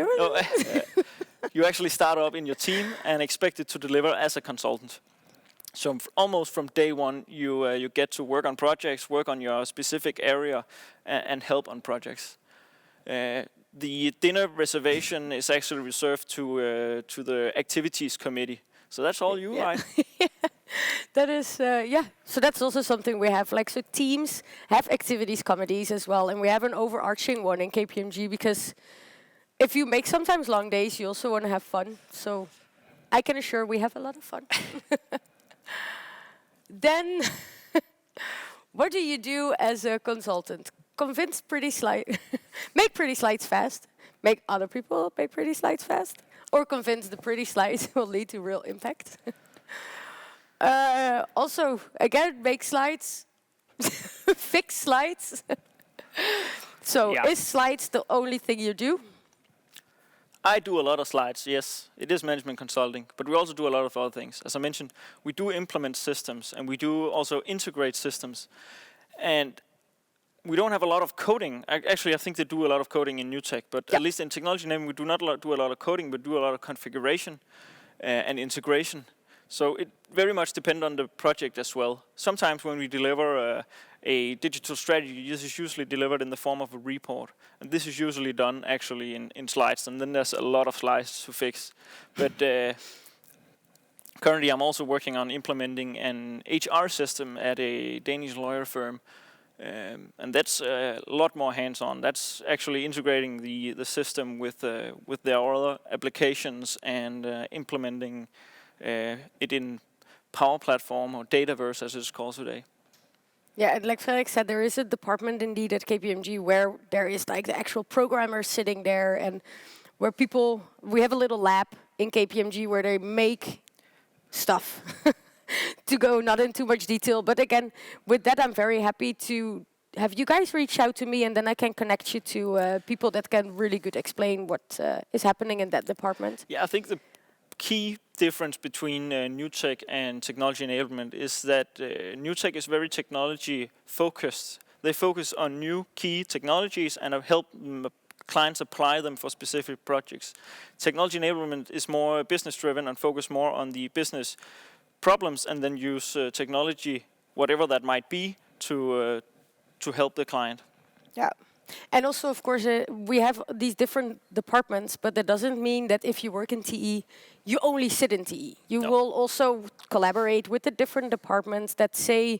You actually start up in your team and expected to deliver as a consultant. So almost from day one, you get to work on projects, work on your specific area, and help on projects. The dinner reservation is actually reserved to the activities committee. So that's all you, right? That is, yeah. So that's also something we have. Like, so teams have activities committees as well, and we have an overarching one in KPMG because if you make sometimes long days, you also want to have fun. So I can assure we have a lot of fun. Then, what do you do as a consultant? Convince pretty slides, make pretty slides fast, make other people make pretty slides fast, or convince the pretty slides will lead to real impact. Also, again, make slides, fix slides. So, is slides the only thing you do? I do a lot of slides, yes. It is management consulting, but we also do a lot of other things. As I mentioned, we do implement systems, and we do also integrate systems. And we don't have a lot of coding. Actually, I think they do a lot of coding in new tech, but at least in technology naming, we do not do a lot of coding, but do a lot of configuration and integration. So it very much depends on the project as well. Sometimes when we deliver a digital strategy, this is usually delivered in the form of a report. And this is usually done actually in slides, and then there's a lot of slides to fix. But currently I'm also working on implementing an HR system at a Danish lawyer firm. And that's a lot more hands-on. That's actually integrating the system with their other applications and implementing it in Power Platform or Dataverse, as it's called today. Yeah, and like Felix said, there is a department indeed at KPMG where there is like the actual programmers sitting there, and where we have a little lab in KPMG where they make stuff. To go not in too much detail, but again, with that, I'm very happy to have you guys reach out to me, and then I can connect you to people that can really good explain what is happening in that department. Yeah, I think the key difference between new tech and technology enablement is that new tech is very technology focused. They focus on new key technologies and help clients apply them for specific projects. Technology enablement is more business driven and focus more on the business problems, and then use technology, whatever that might be, to help the client. Yeah. And also, of course, we have these different departments, but that doesn't mean that if you work in TE, you only sit in TE. You will also collaborate with the different departments that say,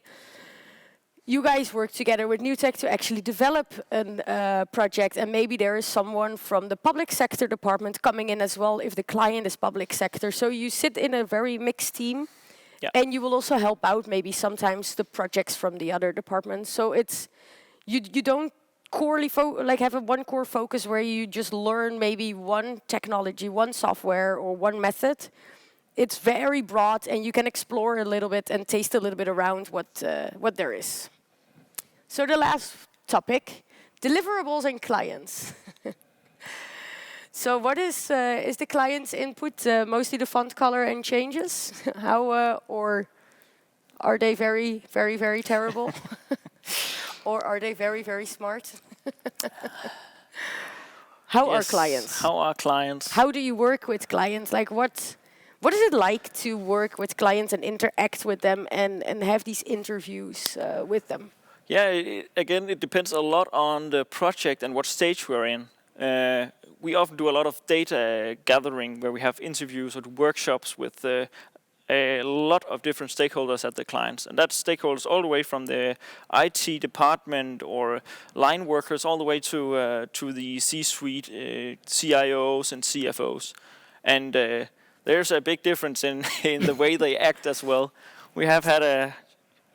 you guys work together with new tech to actually develop a project, and maybe there is someone from the public sector department coming in as well if the client is public sector. So you sit in a very mixed team. Yeah. And you will also help out maybe sometimes the projects from the other departments. So it's you don't corely have one core focus where you just learn maybe one technology, one software, or one method. It's very broad, and you can explore a little bit and taste a little bit around what there is. So the last topic, deliverables and clients. So what is the client's input mostly the font color and changes? How or are they very, very, very terrible? Or are they very, very smart? How are clients? How are clients? How do you work with clients? Like what is it like to work with clients and interact with them and have these interviews with them? Yeah, again, it depends a lot on the project and what stage we're in. We often do a lot of data gathering where we have interviews or workshops with a lot of different stakeholders at the clients. And that's stakeholders all the way from the IT department or line workers all the way to the C-suite, CIOs and CFOs. And there's a big difference in the way they act as well. We have had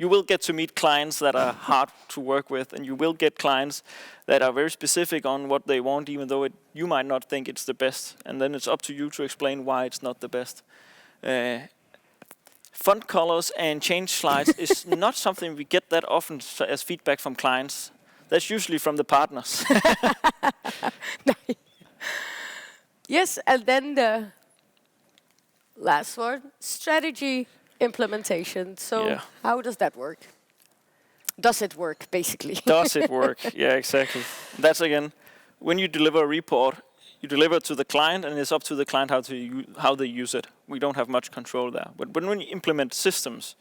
you will get to meet clients that are hard to work with, and you will get clients that are very specific on what they want, even though you might not think it's the best. And then it's up to you to explain why it's not the best. Font colors and change slides is not something we get that often as feedback from clients. That's usually from the partners. Yes, and then the last one, strategy implementation. So how does that work? Does it work, basically? Does it work? Yeah, exactly. That's again, when you deliver a report, you deliver it to the client, and it's up to the client how they use it. We don't have much control there. But when you implement systems,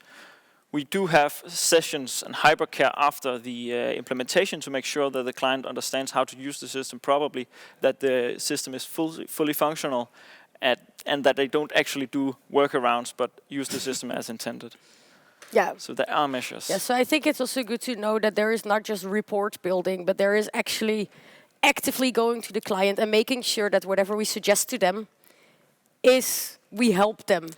we do have sessions and hypercare after the implementation to make sure that the client understands how to use the system properly, that the system is fully functional, and that they don't actually do workarounds but use the system as intended. Yeah. So there are measures. Yeah, so I think it's also good to know that there is not just report building, but there is actually actively going to the client and making sure that whatever we suggest to them is we help them.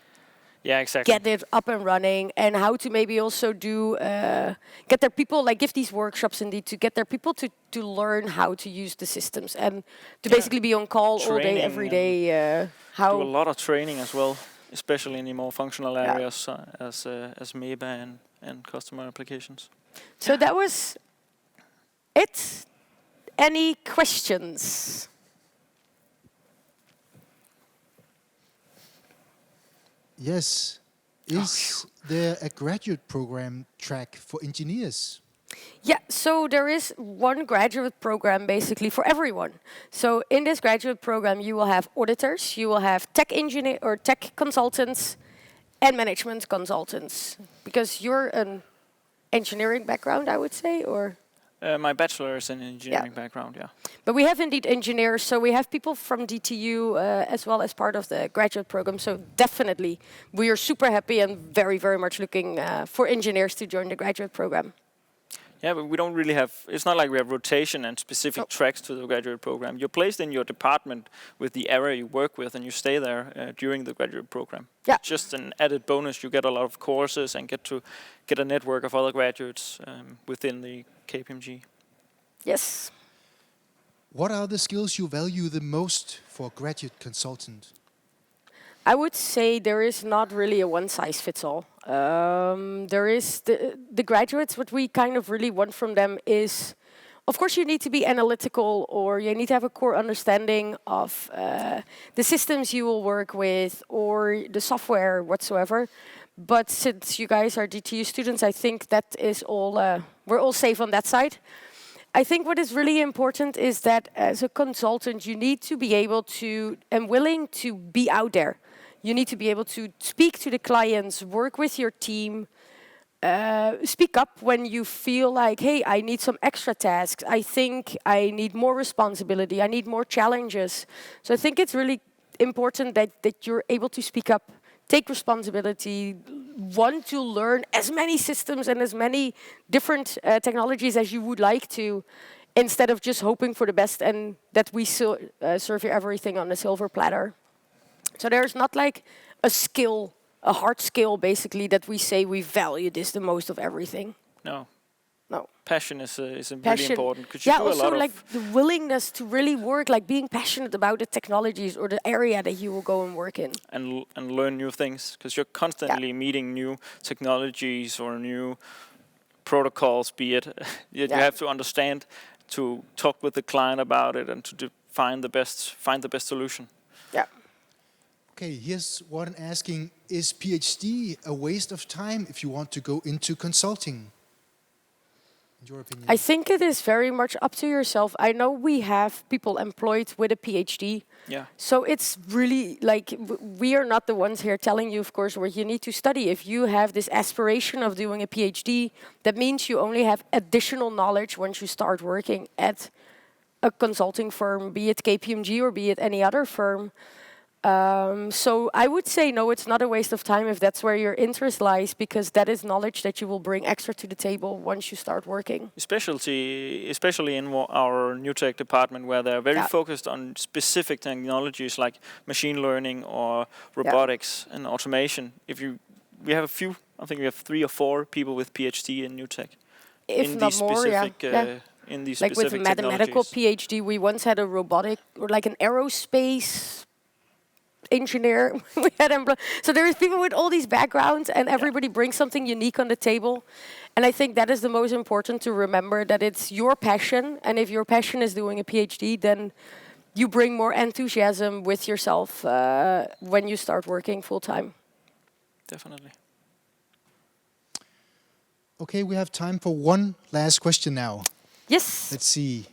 Yeah, exactly. Get it up and running, and how to maybe also do get their people, like give these workshops indeed to get their people to learn how to use the systems and to basically be on call all day, every day. Do a lot of training as well, especially in the more functional areas as MEBA and customer applications. So that was it. Any questions? Yes. Is there a graduate program track for engineers? Yeah, so there is one graduate program basically for everyone. So in this graduate program, you will have auditors, you will have tech engineer or tech consultants, and management consultants. Because you're an engineering background, I would say, or? My bachelor is in engineering background, yeah. But we have indeed engineers, so we have people from DTU as well as part of the graduate program. So definitely, we are super happy and very, very much looking for engineers to join the graduate program. Yeah, but we don't really have, it's not like we have rotation and specific tracks to the graduate program. You're placed in your department with the area you work with, and you stay there during the graduate program. Yeah. It's just an added bonus. You get a lot of courses and get a network of other graduates within the KPMG. Yes. What are the skills you value the most for a graduate consultant? I would say there is not really a one-size-fits-all. There is the graduates, what we kind of really want from them is, of course, you need to be analytical, or you need to have a core understanding of the systems you will work with or the software whatsoever. But since you guys are DTU students, I think that is all, we're all safe on that side. I think what is really important is that as a consultant, you need to be able to and willing to be out there. You need to be able to speak to the clients, work with your team, speak up when you feel like, hey, I need some extra tasks. I think I need more responsibility. I need more challenges. So I think it's really important that you're able to speak up, take responsibility, want to learn as many systems and as many different technologies as you would like to, instead of just hoping for the best and that we serve you everything on a silver platter. So there's not like a skill, a hard skill basically, that we say we value this the most of everything. No. No. Passion is really important. Could you Yeah, do a also lot like of the willingness to really work, like being passionate about the technologies or the area that you will go and work in. and learn new things, because you're constantly meeting new technologies or new protocols, be it. You have to understand, to talk with the client about it, and to find the best solution. Yeah. Okay, here's one asking, is PhD a waste of time if you want to go into consulting? In your opinion? I think it is very much up to yourself. I know we have people employed with a PhD. Yeah. So it's really like, we are not the ones here telling you, of course, what you need to study. If you have this aspiration of doing a PhD, that means you only have additional knowledge once you start working at a consulting firm, be it KPMG or be it any other firm. So I would say no, it's not a waste of time if that's where your interest lies, because that is knowledge that you will bring extra to the table once you start working. Especially in our new tech department, where they're very focused on specific technologies like machine learning or robotics and automation. We have a few, I think we have 3 or 4 people with PhD in new tech. If not more, In these like with a specific mathematical technologies. PhD, we once had a robotic or like an aerospace engineer. We had so there is people with all these backgrounds, and everybody brings something unique on the table. And I think that is the most important to remember, that it's your passion, and if your passion is doing a PhD, then you bring more enthusiasm with yourself when you start working full time. Definitely. Okay, we have time for one last question now. Yes. Let's see.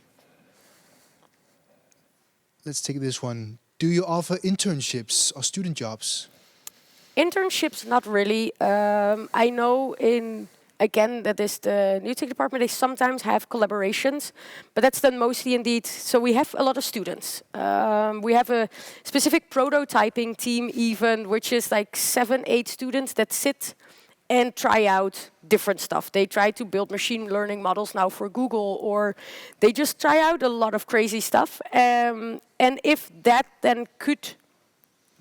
Let's take this one. Do you offer internships or student jobs? Internships, not really. I know again, that is the new tech department, they sometimes have collaborations, but that's done mostly indeed. So we have a lot of students. We have a specific prototyping team even, which is like 7, 8 students that sit and try out different stuff. They try to build machine learning models now for Google, or they just try out a lot of crazy stuff. And if that then could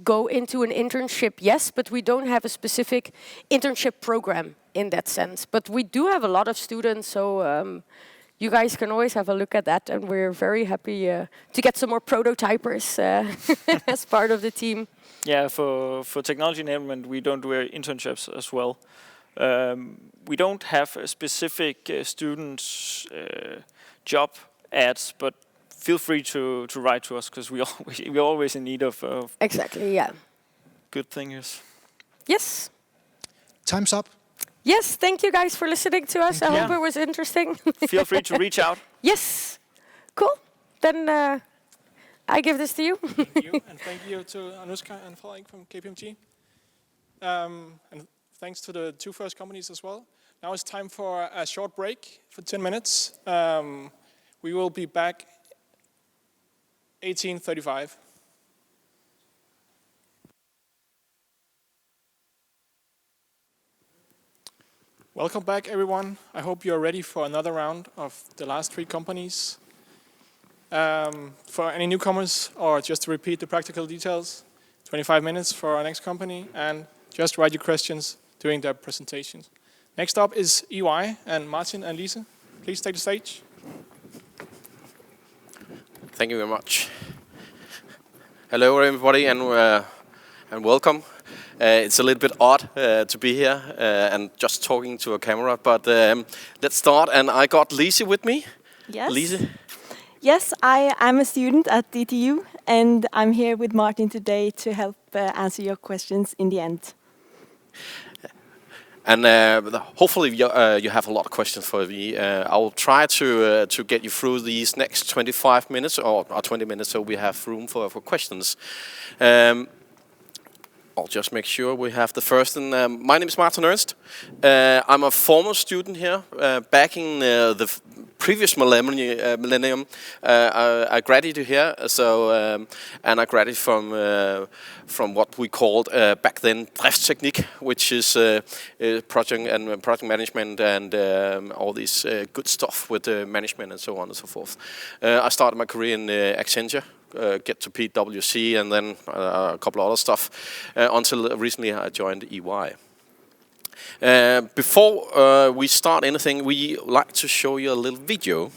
go into an internship, yes, but we don't have a specific internship program in that sense. But we do have a lot of students, so you guys can always have a look at that, and we're very happy to get some more prototypers as part of the team. Yeah, for technology enablement, we don't do internships as well. We don't have a specific students' job ads, but feel free to write to us, because we're always in need of Exactly, yeah. good things. Yes. Time's up. Yes, thank you guys for listening to us. I hope it was interesting. Feel free to reach out. Yes. Cool. Then I give this to you. Thank you, and thank you to Anushka and Frederik from KPMG. And thanks to the 2 first companies as well. Now it's time for a short break for 10 minutes. We will be back 18:35. Welcome back, everyone. I hope you're ready for another round of the last 3 companies. For any newcomers, or just to repeat the practical details, 25 minutes for our next company, and just write your questions during their presentations. Next up is EY, and Martin and Lise, please take the stage. Thank you very much. Hello, everybody, and welcome. It's a little bit odd to be here and just talking to a camera, but let's start. And I got Lise with me. Yes. Lise? Yes, I'm a student at DTU, and I'm here with Martin today to help answer your questions in the end. And hopefully you have a lot of questions for me. I will try to get you through these next 25 minutes or 20 minutes, so we have room for questions. I'll just make sure we have the first. And my name is Martin Ernst. I'm a former student here. Back in the previous millennium, I graduated here. And I graduated from what we called back then driftsteknik, which is project management and all this good stuff with management and so on and so forth. I started my career in Accenture. Get to PwC and then a couple of other stuff until recently I joined EY. Before we start anything, we like to show you a little video.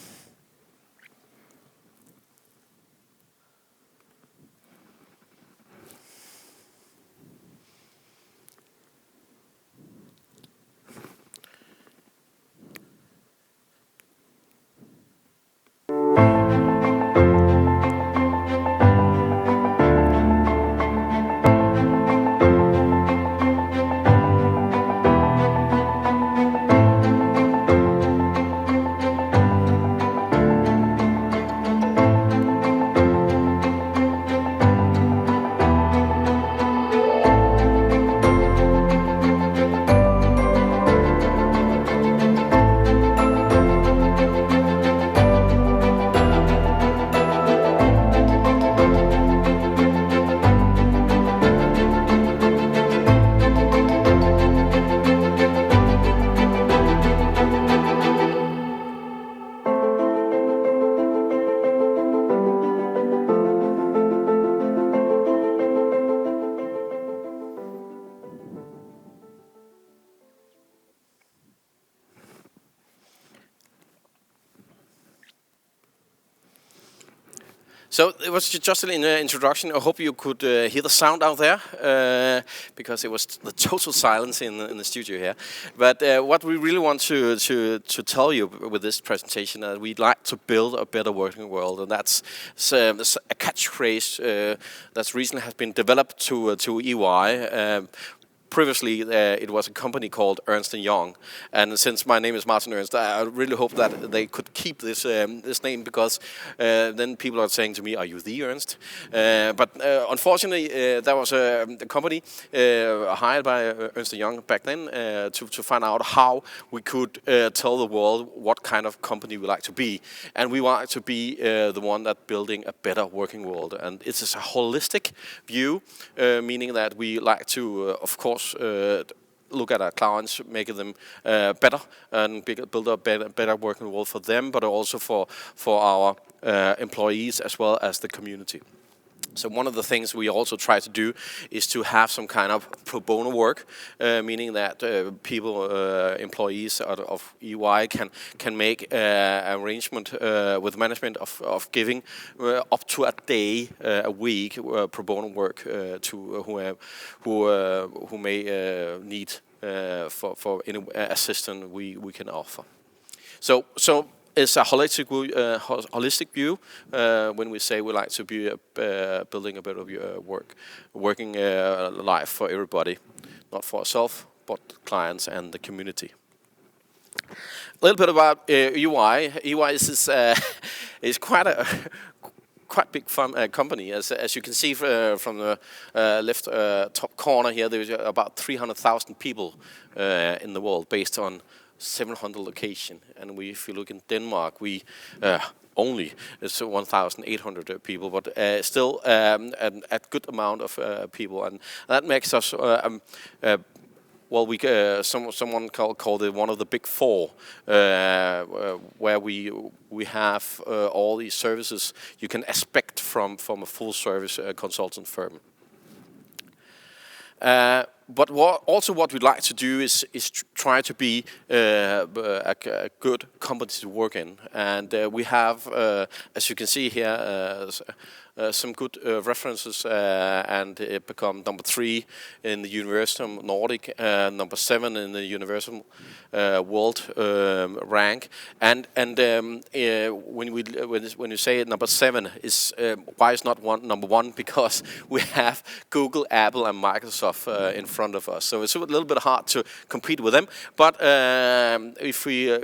So it was just an introduction. I hope you could hear the sound out there because it was the total silence in the studio here. But what we really want to tell you with this presentation, we'd like to build a better working world, and that's a catchphrase that's recently has been developed to EY. Previously, it was a company called Ernst & Young, and since my name is Martin Ernst, I really hope that they could keep this name, because then people are saying to me, "Are you the Ernst?" But unfortunately, there was a company hired by Ernst & Young back then to find out how we could tell the world what kind of company we like to be, and we want to be the one that building a better working world, and it's a holistic view, meaning that we like to, of course, look at our clients, make them better, and build a better working world for them, but also for our employees as well as the community. So one of the things we also try to do is to have some kind of pro bono work, meaning that employees of EY can make arrangement with management of giving up to a day a week pro bono work to who may need for any assistance we can offer. So it's a holistic view when we say we like to be building a better working life for everybody, not for ourselves, but clients and the community. A little bit about EY. EY is quite big company. As you can see from the left top corner here, there's about 300,000 people in the world, based on 700 locations. And if you look in Denmark, we only it's 1,800 people, but still a good amount of people, and that makes us well, someone called it one of the big four, where we have all these services you can expect from a full service consultant firm. But what we'd like to do is try to be a good company to work in, and we have, as you can see here, some good references, and it become number 3 in the Universum Nordic, number 7 in the Universum World rank, and when you say number 7 is why is not number 1? Because we have Google, Apple, and Microsoft in front of us, so it's a little bit hard to compete with them. But if we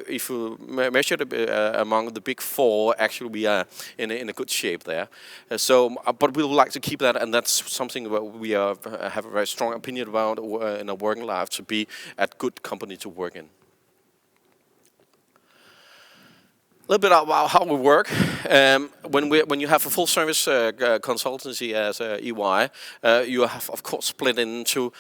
measure among the big 4, actually we are in a good shape there. But we would like to keep that, and that's something that we have a very strong opinion about in our working life, to be a good company to work in. A little bit about how we work. When you have a full service consultancy as EY, you have of course split into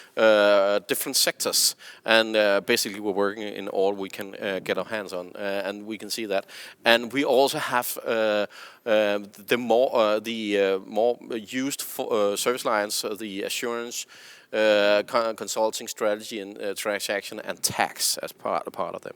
different sectors, and basically we're working in all we can get our hands on, and we can see that. And we also have the more used service lines, the assurance, consulting, strategy, and transaction, and tax as part of them.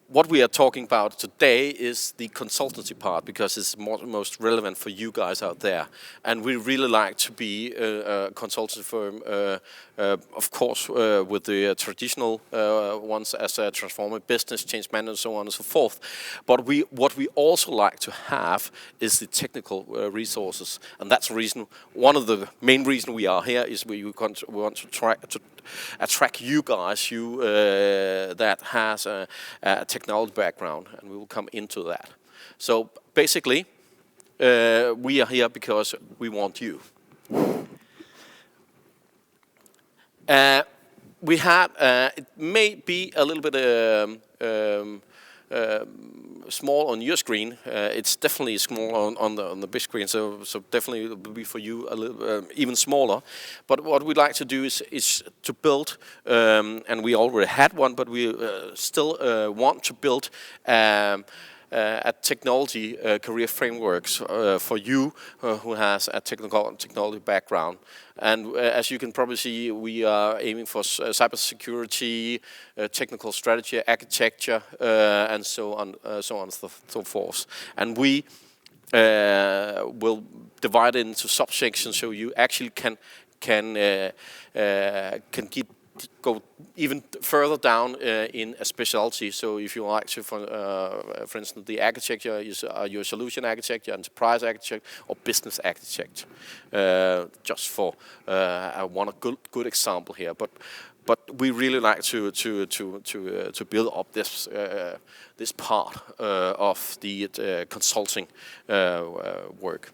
What we are talking about today is the consultancy part, because it's most relevant for you guys out there. And we really like to be a consultancy firm, of course, with the traditional ones as a transforming business, change management, and so on and so forth. But what we also like to have is the technical resources, and that's the reason. One of the main reasons we are here is we want to try to attract you guys, that has a technology background, and we will come into that. So basically, we are here because we want you. We have, it may be a little bit small on your screen. It's definitely small on the big screen, so definitely it will be for you a little even smaller. But what we'd like to do is to build, and we already had one, but we still want to build a technology career frameworks for you who has a technology background. And as you can probably see, we are aiming for cybersecurity, technical strategy, architecture, and so on and so forth. And we will divide it into subsections, so you actually can go even further down in a specialty. So if you like to, for instance, the architecture is your solution architect, your enterprise architect, or business architect. Just for one good example here, but we really like to build up this part of the consulting work.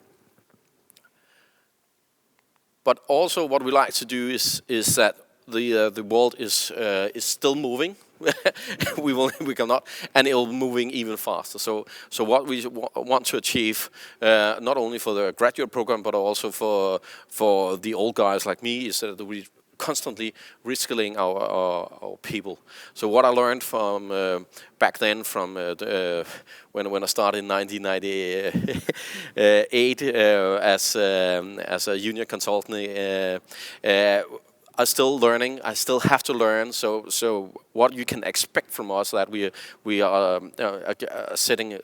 But also, what we like to do is that the world is still moving. we cannot, and it will be moving even faster. So what we want to achieve, not only for the graduate program, but also for the old guys like me, is that we constantly reskilling our people. So what I learned from back then, from when I started in 1998 as a junior consultant, I'm still learning. I still have to learn. So what you can expect from us, that we are setting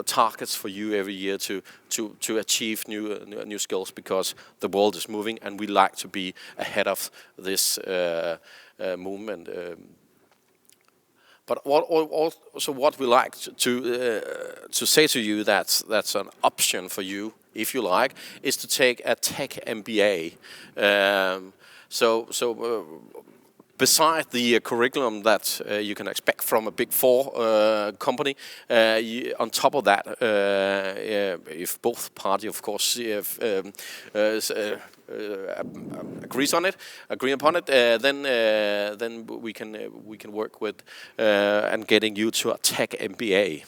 targets for you every year to achieve new skills, because the world is moving, and we like to be ahead of this movement. But what we like to say to you, that's an option for you, if you like, is to take a tech MBA. So beside the curriculum that you can expect from a Big Four company, on top of that, if both parties, of course, agree upon it, then we can work with and getting you to a tech MBA.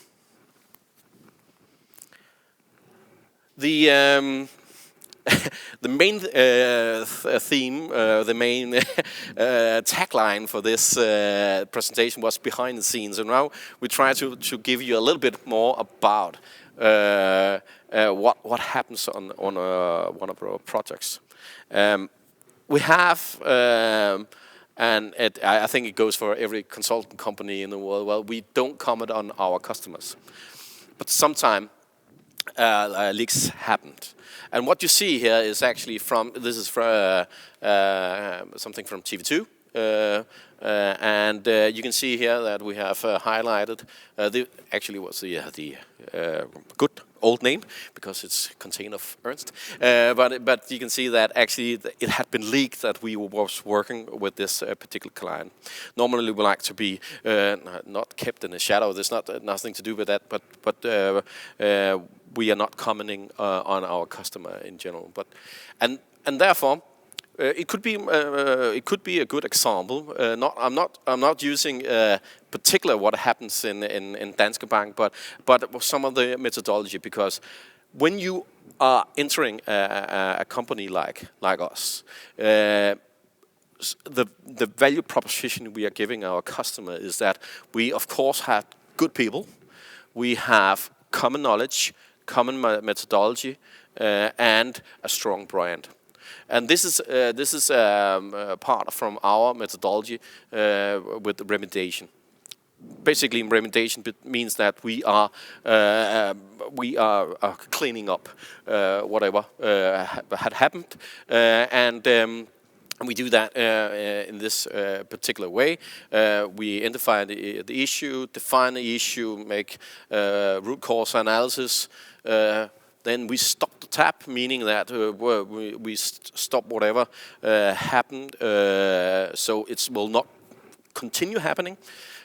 the main theme, the main tagline for this presentation was behind the scenes, and now we try to give you a little bit more about what happens on one of our projects. We have, and I think it goes for every consultant company in the world. Well, we don't comment on our customers, but sometimes leaks happened. And what you see here is actually this is from something from TV2. And you can see here that we have highlighted, actually was the good old name, because it's contained of Ernst. But you can see that actually it had been leaked that we was working with this particular client. Normally we like to be not kept in the shadow. There's nothing to do with that, but we are not commenting on our customer in general. And therefore, it could be a good example. I'm not using particular what happens in Danske Bank, but some of the methodology, because when you are entering a company like us, the value proposition we are giving our customer is that we of course have good people, we have common knowledge, common methodology, and a strong brand. And this is part from our methodology with remediation. Basically, remediation means that we are cleaning up whatever had happened, and we do that in this particular way. We identify the issue, define the issue, make root cause analysis. Then we stop the tap, meaning that we stop whatever happened, so it will not continue happening.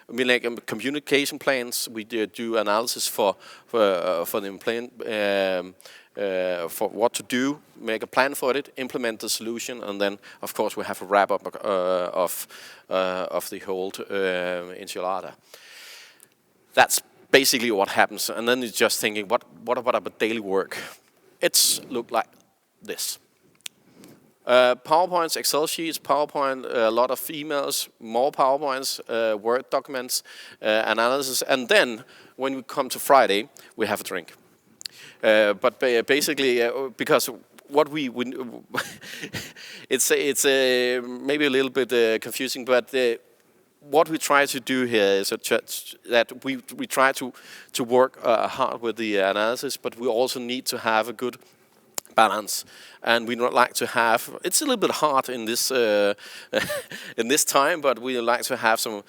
We make communication plans. We do analysis for the plan, for what to do, make a plan for it, implement the solution, and then of course we have a wrap up of the whole enchilada. That's basically what happens, and then you're just thinking, what about daily work? It's look like this. PowerPoints, Excel sheets, PowerPoint, a lot of emails, more PowerPoints, Word documents, analysis, and then when we come to Friday, we have a drink. But basically, because what we it's maybe a little bit confusing, but what we try to do here is that we try to work hard with the analysis, but we also need to have a good balance, and we don't like to have. It's a little bit hard in this in this time, but we like to have some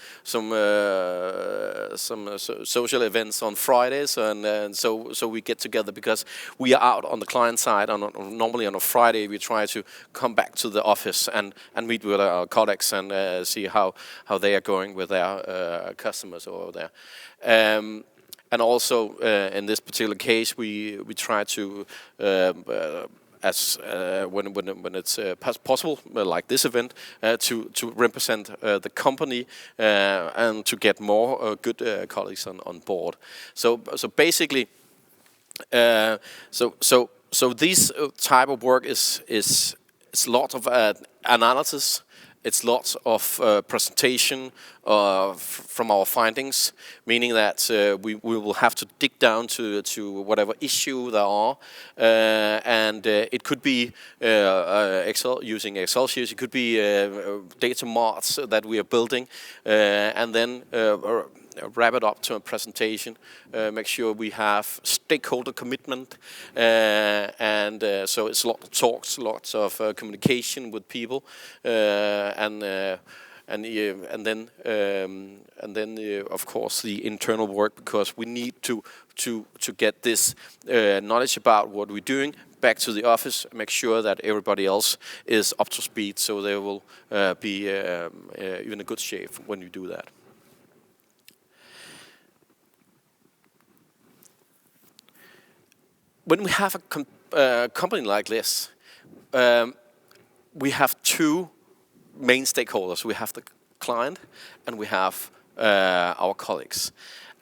social events on Fridays, and so we get together because we are out on the client side. Normally on a Friday, we try to come back to the office and meet with our colleagues and see how they are going with their customers over there. And also, in this particular case, we try to, when it's possible, like this event, to represent the company and to get more good colleagues on board. So basically, so this type of work is lots of analysis. It's lots of presentation from our findings, meaning that we will have to dig down to whatever issue there are, and it could be using Excel sheets, it could be data marts that we are building, and then wrap it up to a presentation, make sure we have stakeholder commitment, and so it's lots of talks, lots of communication with people, and then of course the internal work, because we need to get this knowledge about what we're doing back to the office, make sure that everybody else is up to speed, so they will be in a good shape when you do that. When we have a company like this, we have two main stakeholders. We have the client and we have our colleagues.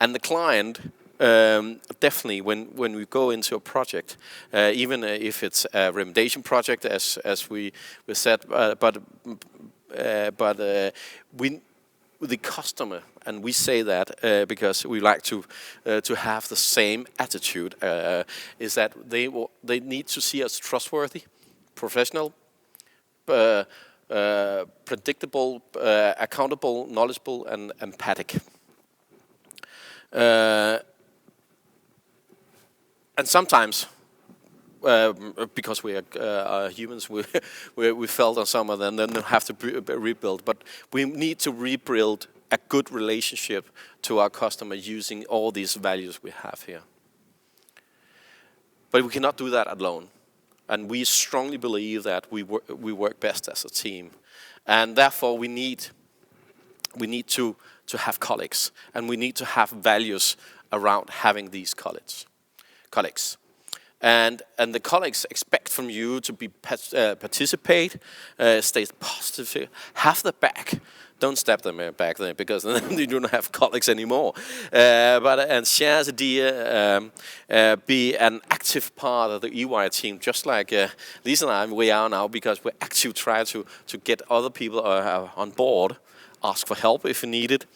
And the client definitely when we go into a project, even if it's a remediation project, as we said, but the customer, and we say that because we like to have the same attitude, is that they need to see us trustworthy, professional, predictable, accountable, knowledgeable, and empathic. And sometimes, because we are humans, we felt on some of them, then they have to rebuild. But we need to rebuild a good relationship to our customer using all these values we have here. But we cannot do that alone. And we strongly believe that we work best as a team. And therefore we need to have colleagues. And we need to have values around having these colleagues. And the colleagues expect from you to be participate, stay positive, have the back. Don't stab them back there, because then you don't have colleagues anymore. And share the idea, be an active part of the EY team, just like Lisa and I, we are now, because we actually try to get other people on board, ask for help if you need it,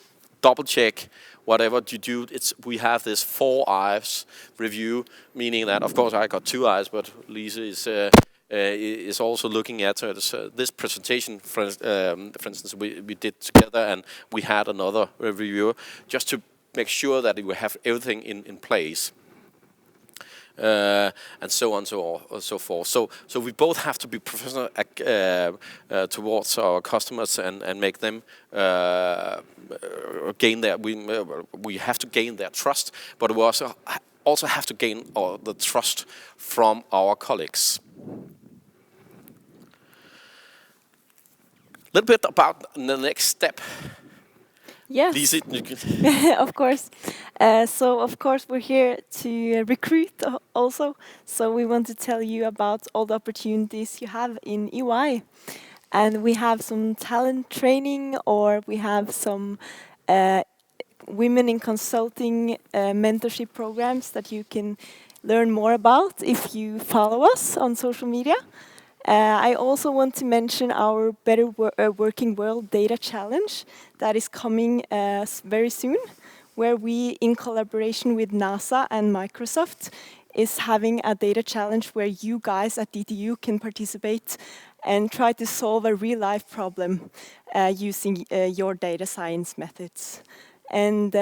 double check. Whatever you do, we have this 4 eyes review, meaning that, of course, I got 2 eyes, but Lisa is also looking at this presentation. For instance, we did together, and we had another reviewer just to make sure that we have everything in place. And so on, so forth. So we both have to be professional towards our customers and make them gain their. We have to gain their trust, but we also have to gain the trust from our colleagues. A little bit about the next step. Yes. Lisa, Of course. So, of course, we're here to recruit also. So we want to tell you about all the opportunities you have in EY. And we have some talent training, or we have some women in consulting mentorship programs that you can learn more about if you follow us on social media. I also want to mention our Better Working World Data Challenge that is coming very soon, where we, in collaboration with NASA and Microsoft, is having a data challenge where you guys at DTU can participate and try to solve a real-life problem using your data science methods. And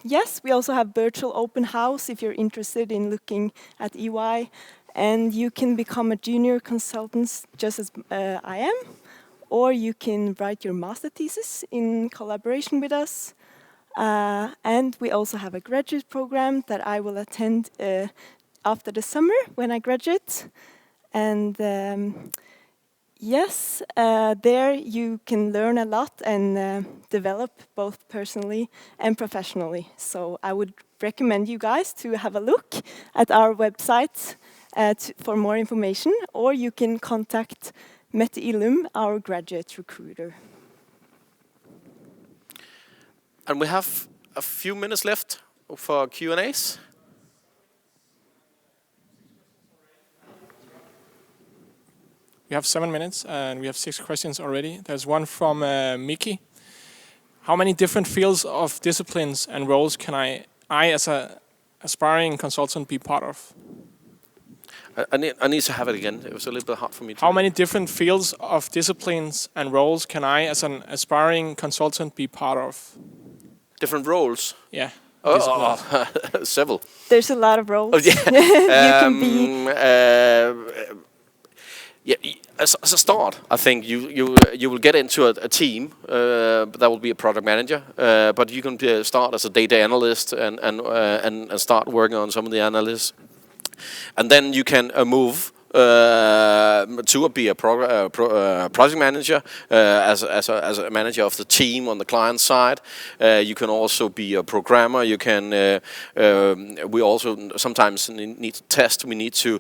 yes, we also have virtual open house if you're interested in looking at EY. And you can become a junior consultant just as I am, or you can write your master thesis in collaboration with us. And we also have a graduate program that I will attend after the summer when I graduate. And yes, there you can learn a lot and develop both personally and professionally. So I would recommend you guys to have a look at our website for more information, or you can contact Mette Illum, our graduate recruiter. and we have a few minutes left for Q&As. We have 7 minutes, and we have 6 questions already. There's one from Mickey. How many different fields of disciplines and roles can I as an aspiring consultant, be part of? I need to have it again. It was a little bit hard for me to... How many different fields of disciplines and roles can I, as an aspiring consultant, be part of? Different roles? Yeah. Several. There's a lot of roles. Oh, yeah. You can be... Yeah, as a start, I think you will get into a team that will be a product manager, but you can start as a data analyst and start working on some of the analysis, and then you can move to be a project manager as a manager of the team on the client side. You can also be a programmer. You can. We also sometimes need to test. We need to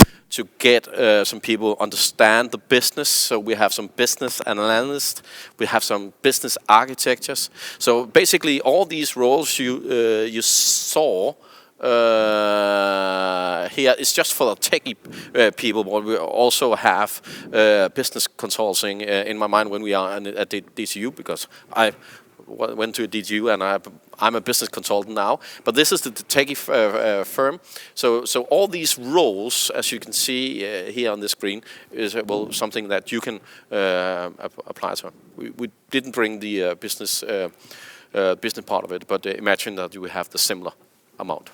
get some people understand the business. So we have some business analysts. We have some business architectures. So basically, all these roles you saw here is just for the techie people, but we also have business consulting in my mind when we are at DTU, because I went to a DTU and I'm a business consultant now. But this is the techie firm. So all these roles, as you can see here on the screen, is something that you can apply to. We didn't bring the business part of it, but imagine that you have the similar amount.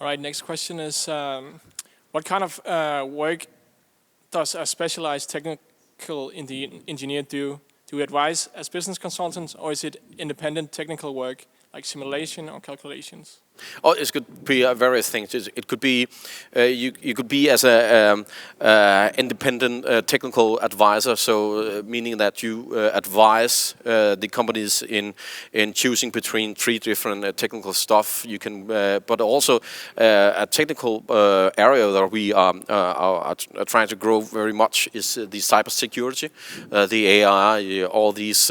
All right, next question is, what kind of work does a specialized technical engineer do? Do we advise as business consultants, or is it independent technical work, like simulation or calculations? Oh, it could be various things. It could be you could be as a independent technical advisor, so meaning that you advise the companies in choosing between 3 different technical stuff. You can, but also a technical area that we are trying to grow very much is the cybersecurity, the AI, all these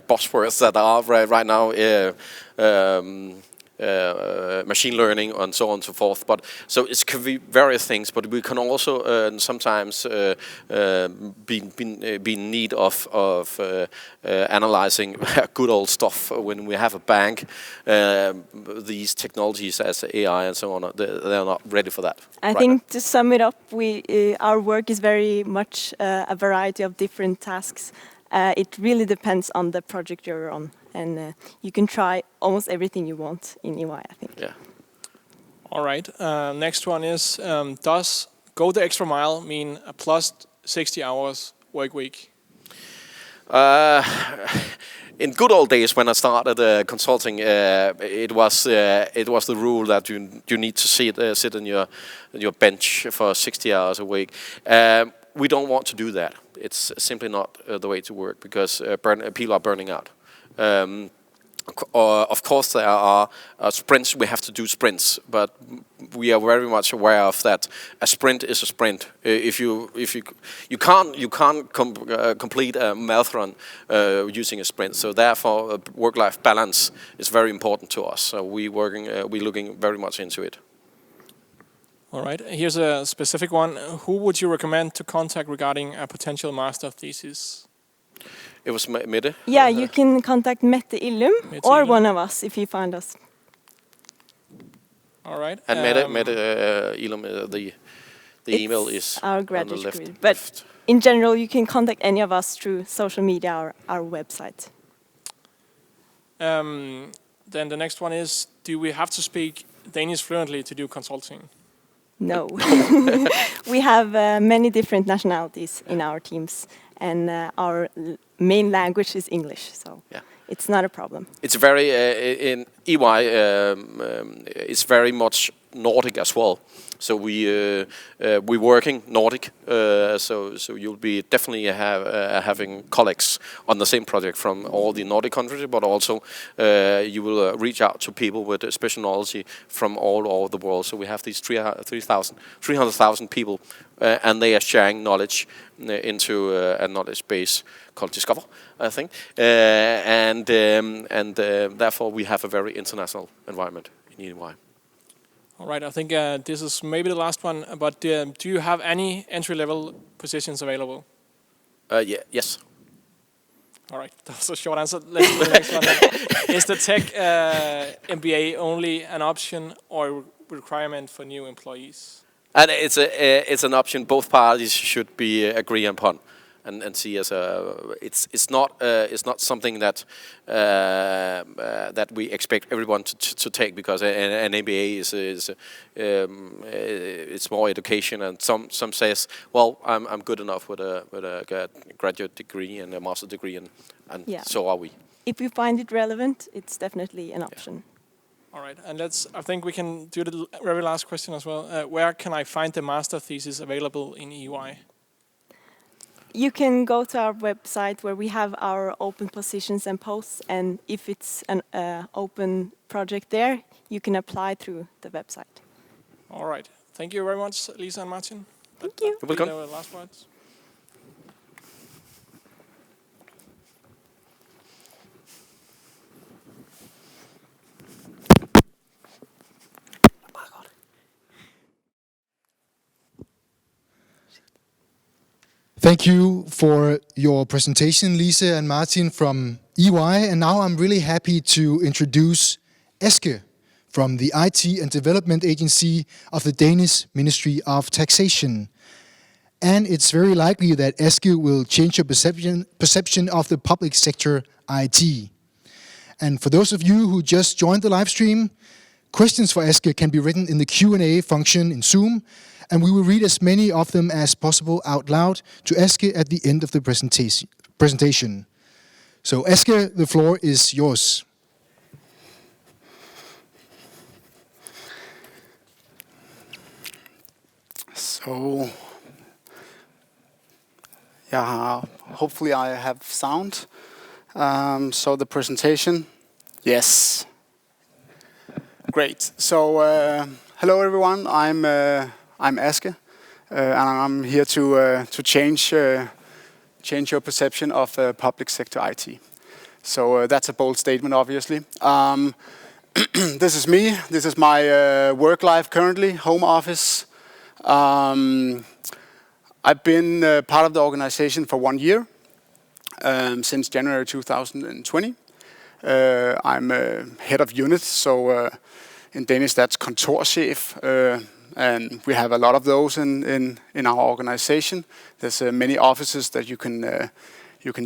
buzzwords that are right now. Machine learning and so on and so forth. But so it can be various things. But we can also sometimes be in need of analyzing good old stuff when we have a bank. These technologies as AI and so on, they're not ready for that. I think to sum it up, our work is very much a variety of different tasks. It really depends on the project you're on. And you can try almost everything you want in EY, I think. Yeah. All right. Next one is, does go the extra mile mean a plus 60 hours work week? In good old days, when I started consulting, it was the rule that you need to sit on your bench for 60 hours a week. We don't want to do that. It's simply not the way to work, because people are burning out. Of course, there are sprints. We have to do sprints, but we are very much aware of that. A sprint is a sprint. If you can't complete a marathon using a sprint. So therefore, work-life balance is very important to us. So we're looking very much into it. All right. Here's a specific one. Who would you recommend to contact regarding a potential master thesis? It was Mette. Yeah, you can contact Mette Illum or one of us if you find us. All right. And Mette Illum, the email is our graduate on the left. degree. But in general, you can contact any of us through social media or our website. Then the next one is, do we have to speak Danish fluently to do consulting? No. We have many different nationalities in our teams, and our main language is English, so it's not a problem. It's very, in EY, it's very much Nordic as well. So we're working Nordic, so you'll be definitely having colleagues on the same project from all the Nordic countries, but also you will reach out to people with special knowledge from all over the world. So we have these 300,000 people, and they are sharing knowledge into a knowledge base called Discover, I think, and therefore we have a very international environment in EY. All right, I think this is maybe the last one, but do you have any entry-level positions available? Yes. All right, that was a short answer. Let's do the next one. Is the tech MBA only an option or a requirement for new employees? And it's an option both parties should be agree upon. And see as it's not something that that we expect everyone to take, because an MBA is it's more education, and some says, well, I'm good enough with a graduate degree and a master degree, and so are we. If you find it relevant, it's definitely an option. Yeah. All right, and I think we can do the very last question as well. Where can I find the master thesis available in EY? You can go to our website where we have our open positions and posts, and if it's an open project there, you can apply through the website. All right. Thank you very much, Lisa and Martin. Thank you. You're welcome. The last words. Thank you for your presentation, Lise and Martin from EY. And now I'm really happy to introduce Eske from the IT and Development Agency of the Danish Ministry of Taxation. And it's very likely that Eske will change your perception of the public sector IT. And for those of you who just joined the live stream, questions for Eske can be written in the Q&A function in Zoom, and we will read as many of them as possible out loud to Eske at the end of the presentation. So Eske, the floor is yours. So, yeah, hopefully I have sound. So the presentation, yes. Great. So, hello everyone. I'm Eske, and I'm here to change your perception of public sector IT. So that's a bold statement, obviously. This is me. This is my work life currently, home office. I've been part of the organization for 1 year, since January 2020. I'm head of unit, so in Danish that's kontorchef, and we have a lot of those in our organization. There's many offices that you can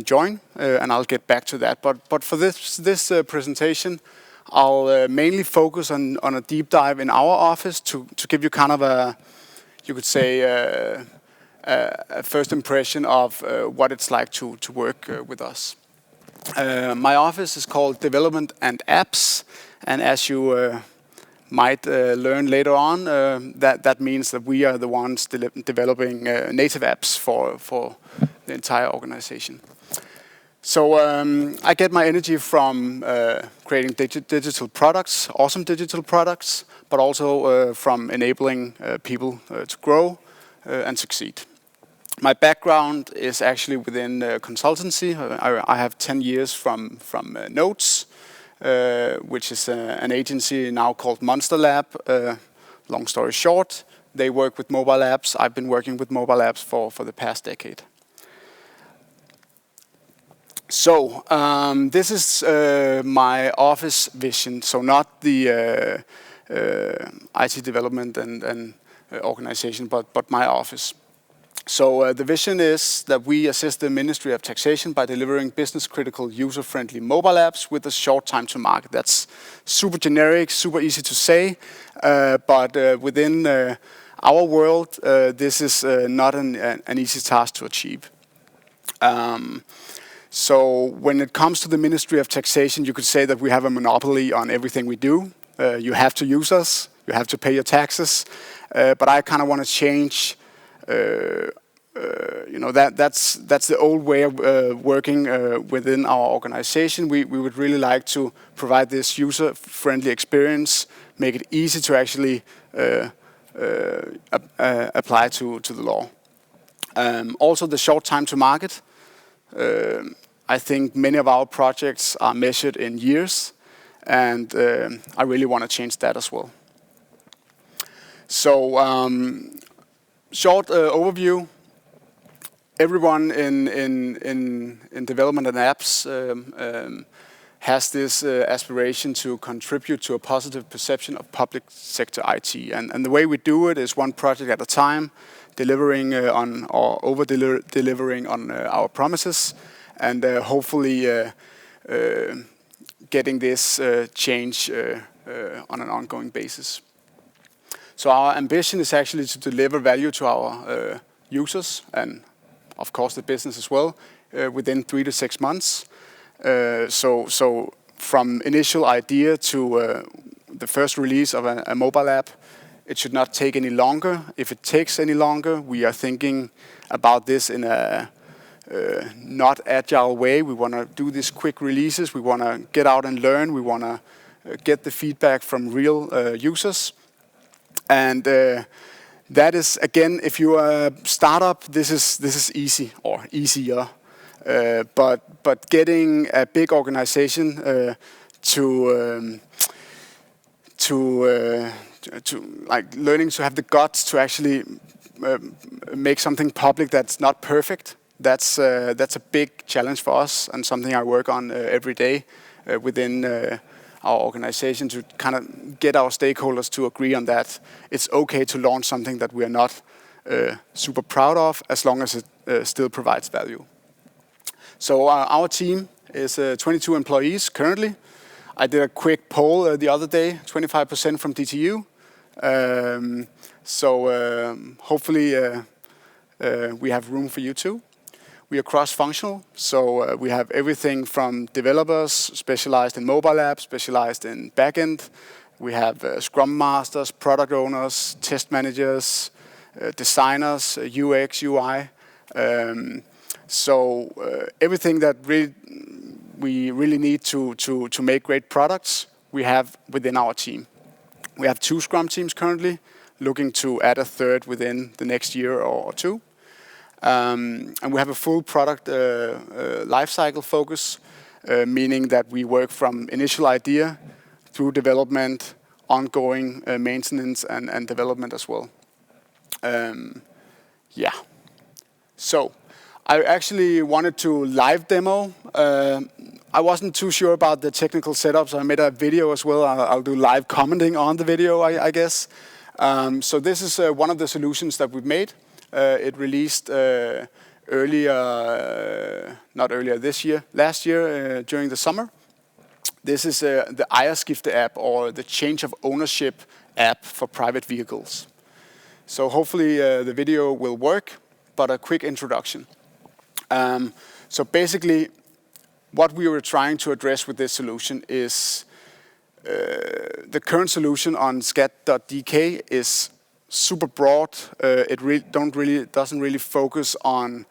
join, and I'll get back to that. But for this presentation, I'll mainly focus on a deep dive in our office to give you kind of a, you could say, a first impression of what it's like to work with us. My office is called Development and Apps, and as you might learn later on, that means that we are the ones developing native apps for the entire organization. So I get my energy from creating digital products, awesome digital products, but also from enabling people to grow and succeed. My background is actually within consultancy. I have 10 years from Notes, which is an agency now called Monster Lab. Long story short, they work with mobile apps. I've been working with mobile apps for the past decade. So this is my office vision. So not the IT development and organization, but my office. So the vision is that we assist the Ministry of Taxation by delivering business-critical, user-friendly mobile apps with a short time to market. That's super generic, super easy to say, but within our world, this is not an easy task to achieve. So when it comes to the Ministry of Taxation, you could say that we have a monopoly on everything we do. You have to use us, you have to pay your taxes, but I kind of want to change. That's the old way of working within our organization. We would really like to provide this user-friendly experience, make it easy to actually apply to the law. Also, the short time to market. I think many of our projects are measured in years, and I really want to change that as well. So, short overview. Everyone in development and apps has this aspiration to contribute to a positive perception of public sector IT. And the way we do it is one project at a time, delivering on or over-delivering on our promises, and hopefully getting this change on an ongoing basis. So our ambition is actually to deliver value to our users and, of course, the business as well within 3 to 6 months. So from initial idea to the first release of a mobile app, it should not take any longer. If it takes any longer, we are thinking about this in a not agile way. We want to do these quick releases. We want to get out and learn. We want to get the feedback from real users. And that is, again, if you are a startup, this is easy or easier. But getting a big organization to like learning to have the guts to actually make something public that's not perfect. That's a big challenge for us, and something I work on every day within our organization, to kind of get our stakeholders to agree on that. It's okay to launch something that we are not super proud of, as long as it still provides value. So our team is 22 employees currently. I did a quick poll the other day, 25% from DTU. Hopefully we have room for you too. We are cross-functional, so we have everything from developers specialized in mobile apps, specialized in backend. We have Scrum Masters, product owners, test managers, designers, UX, UI. Everything that we really need to make great products, we have within our team. We have 2 Scrum teams currently, looking to add a 3rd within the next year or 2. And we have a full product lifecycle focus, meaning that we work from initial idea through development, ongoing maintenance, and development as well. So I actually wanted to live demo. I wasn't too sure about the technical setup, so I made a video as well. I'll do live commenting on the video, I guess. So this is one of the solutions that we've made. It released last year during the summer. This is the ejerskifte app, or the change of ownership app for private vehicles. So hopefully the video will work, but a quick introduction. So basically, what we were trying to address with this solution is the current solution on scat.dk is super broad. It doesn't really focus on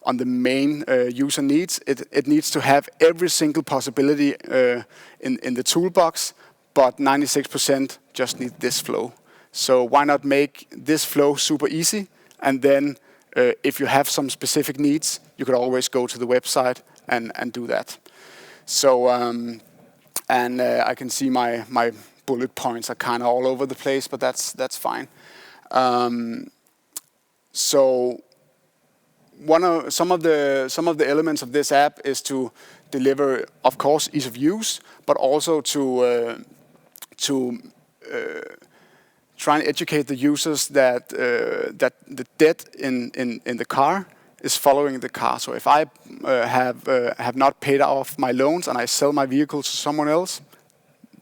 the main user needs. It needs to have every single possibility in the toolbox, but 96% just need this flow. So why not make this flow super easy? And then if you have some specific needs, you could always go to the website and do that. So I can see my bullet points are kind of all over the place, but that's fine. So some of the elements of this app is to deliver, of course, ease of use, but also to try and educate the users that the debt in the car is following the car. So if I have not paid off my loans and I sell my vehicle to someone else,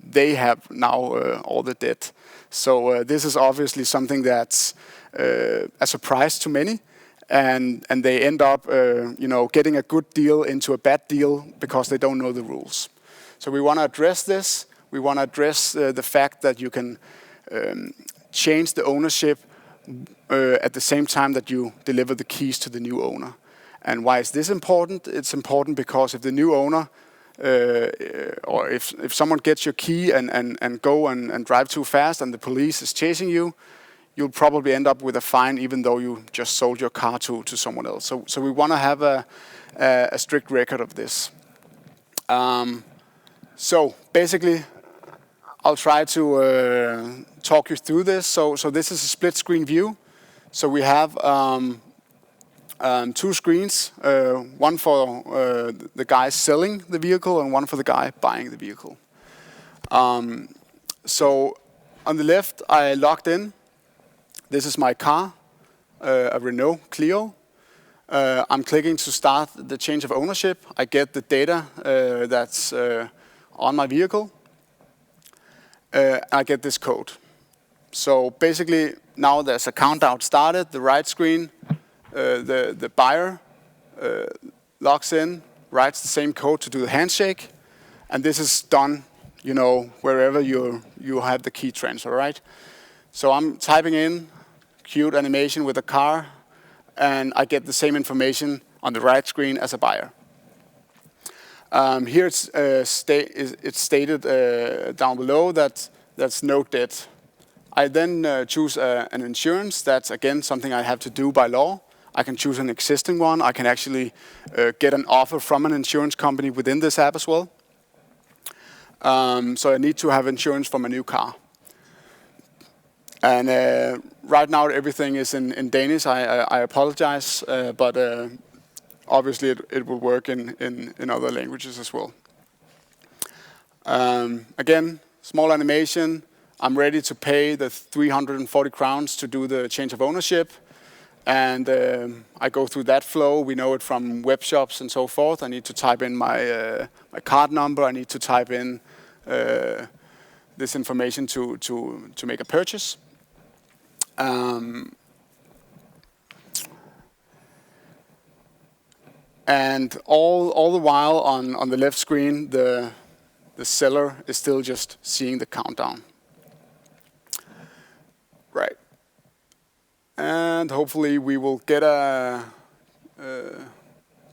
they have now all the debt. So this is obviously something that's a surprise to many, and they end up getting a good deal into a bad deal because they don't know the rules. So we want to address this. We want to address the fact that you can change the ownership at the same time that you deliver the keys to the new owner. And why is this important? It's important because if the new owner or if someone gets your key and go and drive too fast and the police is chasing you, you'll probably end up with a fine even though you just sold your car to someone else. So we want to have a strict record of this. So basically, I'll try to talk you through this. So this is a split screen view. So we have 2 screens, one for the guy selling the vehicle and one for the guy buying the vehicle. So on the left, I logged in. This is my car, a Renault Clio. I'm clicking to start the change of ownership. I get the data that's on my vehicle. I get this code. So basically, now there's a countdown started. The right screen, the buyer logs in, writes the same code to do the handshake, and this is done, wherever you have the key transfer, right? So I'm typing in cute animation with a car, and I get the same information on the right screen as a buyer. Here it's stated down below that there's no debt. I then choose an insurance. That's, again, something I have to do by law. I can choose an existing one. I can actually get an offer from an insurance company within this app as well. So I need to have insurance for my new car. And right now everything is in Danish. I apologize, but obviously it will work in other languages as well. Again, small animation. I'm ready to pay the 340 crowns to do the change of ownership. And I go through that flow. We know it from web shops and so forth. I need to type in my card number. I need to type in this information to make a purchase. And all the while on the left screen, the seller is still just seeing the countdown. Right. And hopefully we will get a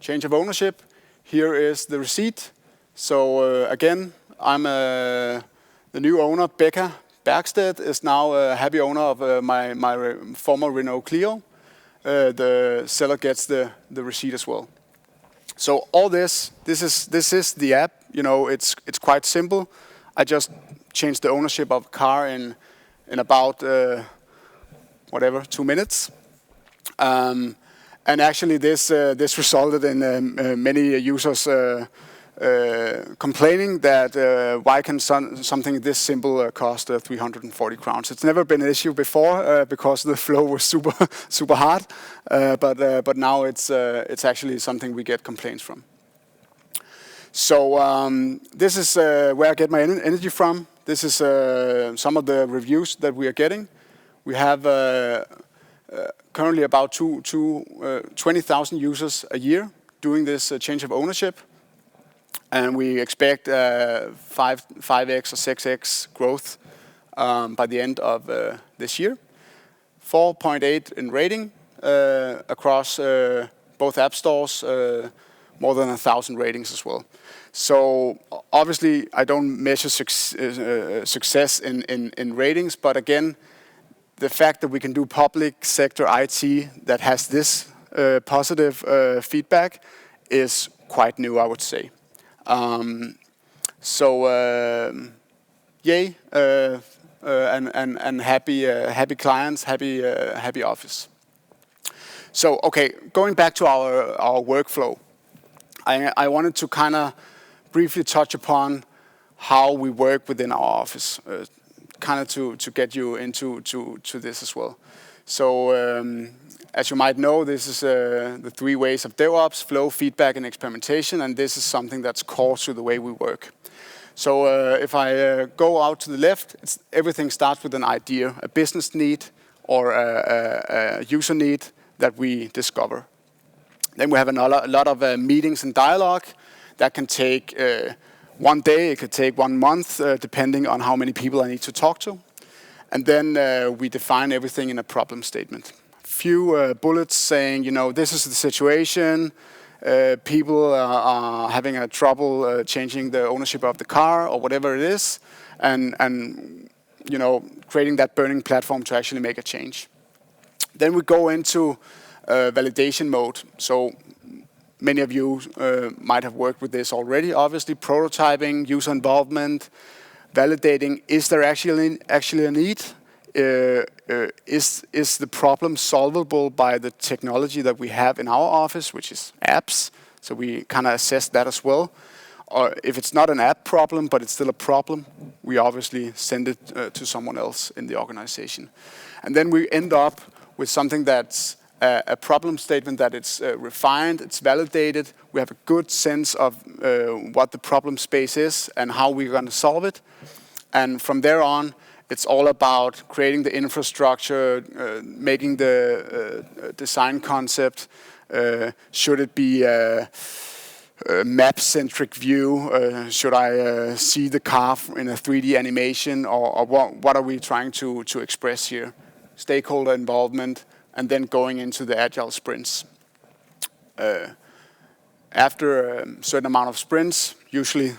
change of ownership. Here is the receipt. So again, I'm the new owner, Becca Bergstedt, is now a happy owner of my former Renault Clio. The seller gets the receipt as well. So all this is the app. You know, it's quite simple. I just changed the ownership of a car in about 2 minutes. And actually this resulted in many users complaining that why can something this simple cost 340 crowns. It's never been an issue before because the flow was super hard, but now it's actually something we get complaints from. So this is where I get my energy from. This is some of the reviews that we are getting. We have currently about 20,000 users a year doing this change of ownership. And we expect 5x or 6x growth by the end of this year. 4.8 in rating across both app stores, more than 1,000 ratings as well. So obviously I don't measure success in ratings, but again, the fact that we can do public sector IT that has this positive feedback is quite new, I would say. Yay, and happy clients, happy office. So okay, going back to our workflow, I wanted to kind of briefly touch upon how we work within our office, kind of to get you into this as well. So as you might know, this is the 3 ways of DevOps: flow, feedback, and experimentation. And this is something that's core to the way we work. So if I go out to the left, everything starts with an idea, a business need or a user need that we discover. Then we have a lot of meetings and dialogue that can take 1 day, it could take 1 month, depending on how many people I need to talk to. And then we define everything in a problem statement. Few bullets saying, you know, this is the situation, people are having a trouble changing the ownership of the car or whatever it is, and you know, creating that burning platform to actually make a change. Then we go into validation mode. So many of you might have worked with this already, obviously. Prototyping, user involvement, validating, is there actually a need? Is the problem solvable by the technology that we have in our office, which is apps? So we kind of assess that as well. Or if it's not an app problem, but it's still a problem, we obviously send it to someone else in the organization. And then we end up with something that's a problem statement that it's refined, it's validated, we have a good sense of what the problem space is and how we're going to solve it. And from there on, it's all about creating the infrastructure, making the design concept. Should it be a map-centric view? Should I see the car in a 3D animation? Or what are we trying to express here? Stakeholder involvement, and then going into the agile sprints. After a certain amount of sprints, usually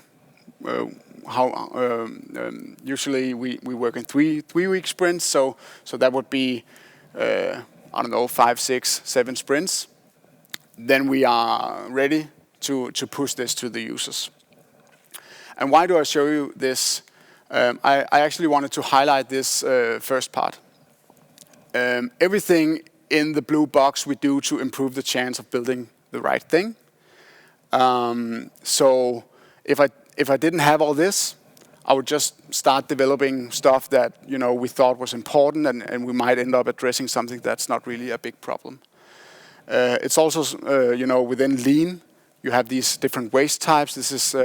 usually we work in three-week sprints, so that would be I don't know, 5, 6, 7 sprints. Then we are ready to push this to the users. And why do I show you this? I actually wanted to highlight this first part. everything in the blue box we do to improve the chance of building the right thing. So if I didn't have all this, I would just start developing stuff that we thought was important, and we might end up addressing something that's not really a big problem. It's also within Lean, you have these different waste types. This is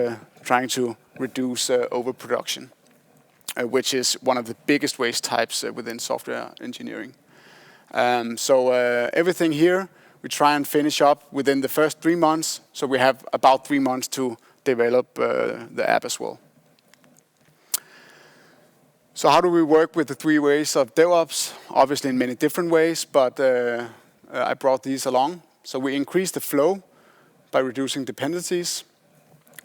trying to reduce overproduction, which is one of the biggest waste types within software engineering. So everything here we try and finish up within the first 3 months. So we have about 3 months to develop the app as well. So how do we work with the 3 ways of DevOps? Obviously in many different ways, but I brought these along. So we increase the flow by reducing dependencies.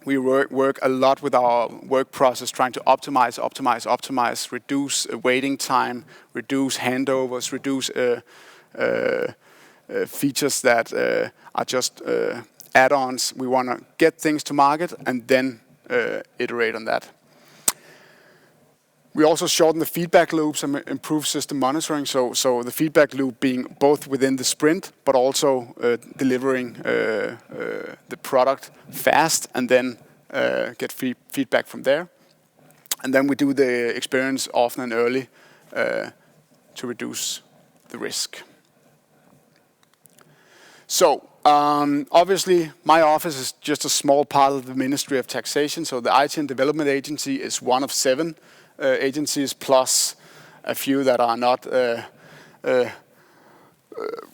We work a lot with our work process, trying to optimize, reduce waiting time, reduce handovers, reduce features that are just add-ons. We want to get things to market and then iterate on that. We also shorten the feedback loops and improve system monitoring. So the feedback loop being both within the sprint, but also delivering the product fast and then get feedback from there. And then we do the experience often and early to reduce the risk. So obviously my office is just a small part of the Ministry of Taxation. So the IT and Development Agency is one of 7 agencies plus a few that are not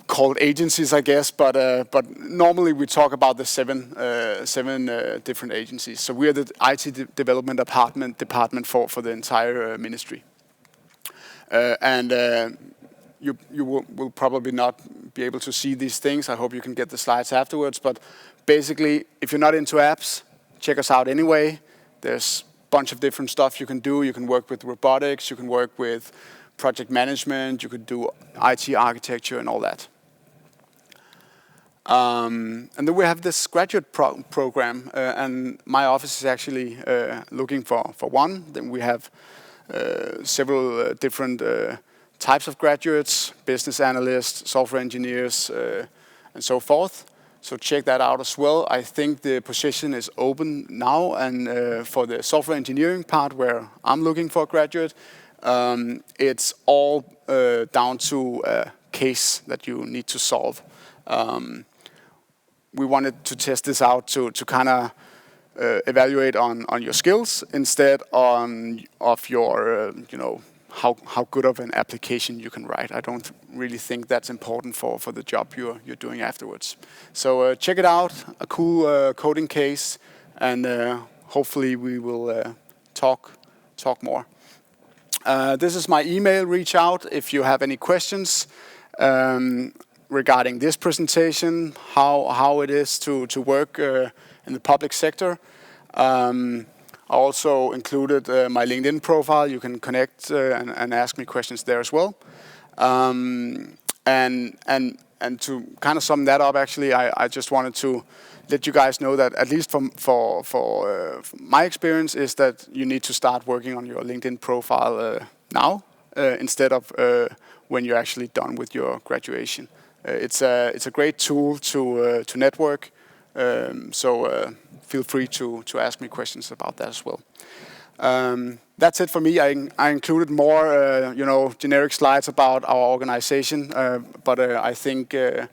called agencies, I guess, but normally we talk about the 7 different agencies. So we are the IT development department for the entire ministry. You will probably not be able to see these things. I hope you can get the slides afterwards. But basically, if you're not into apps, check us out anyway. There's bunch of different stuff you can do. You can work with robotics, you can work with project management, you could do IT architecture and all that. And then we have this graduate program, and my office is actually looking for one. Then we have several different types of graduates, business analysts, software engineers, and so forth. So check that out as well. I think the position is open now, and for the software engineering part where I'm looking for a graduate, it's all down to a case that you need to solve. We wanted to test this out to kind of evaluate on your skills instead of your, how good of an application you can write. I don't really think that's important for the job you're doing afterwards. So check it out, a cool coding case, and hopefully we will talk more. This is my email. Reach out if you have any questions regarding this presentation, how it is to work in the public sector. I also included my LinkedIn profile. You can connect and ask me questions there as well. And to kind of sum that up, actually, I just wanted to let you guys know that at least for my experience is that you need to start working on your LinkedIn profile now instead of when you're actually done with your graduation. It's a great tool to network. So feel free to ask me questions about that as well. That's it for me. I included more, generic slides about our organization, but I think I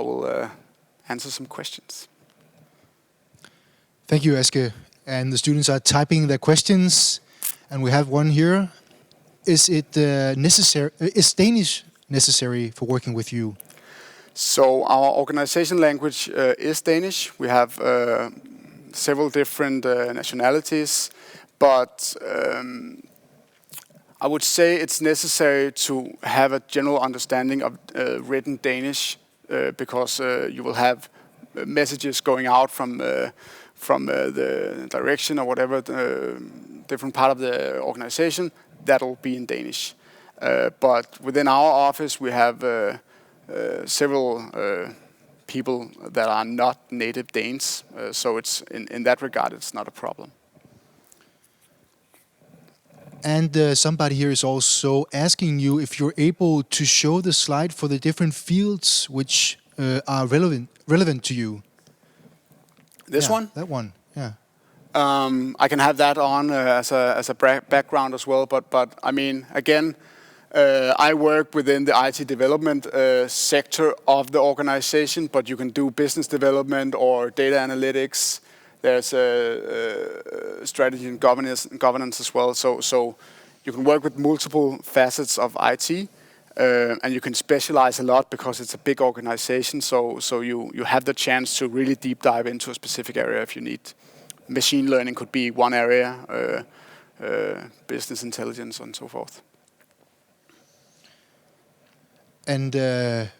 will answer some questions. Thank you, Eske. And the students are typing their questions, and we have one here. Is it necessary? Is Danish necessary for working with you? So our organization language is Danish. We have several different nationalities, but I would say it's necessary to have a general understanding of written Danish because you will have messages going out from the direction or whatever, different part of the organization, that'll be in Danish. But within our office, we have several people that are not native Danes, so it's in that regard, it's not a problem. And somebody here is also asking you if you're able to show the slide for the different fields which are relevant to you. This one? That one, yeah. I can have that on as a background as well, but I mean, again, I work within the IT development sector of the organization, but you can do business development or data analytics. There's strategy and governance as well. So you can work with multiple facets of IT, and you can specialize a lot because it's a big organization. So you have the chance to really deep dive into a specific area if you need. Machine learning could be one area, business intelligence and so forth. And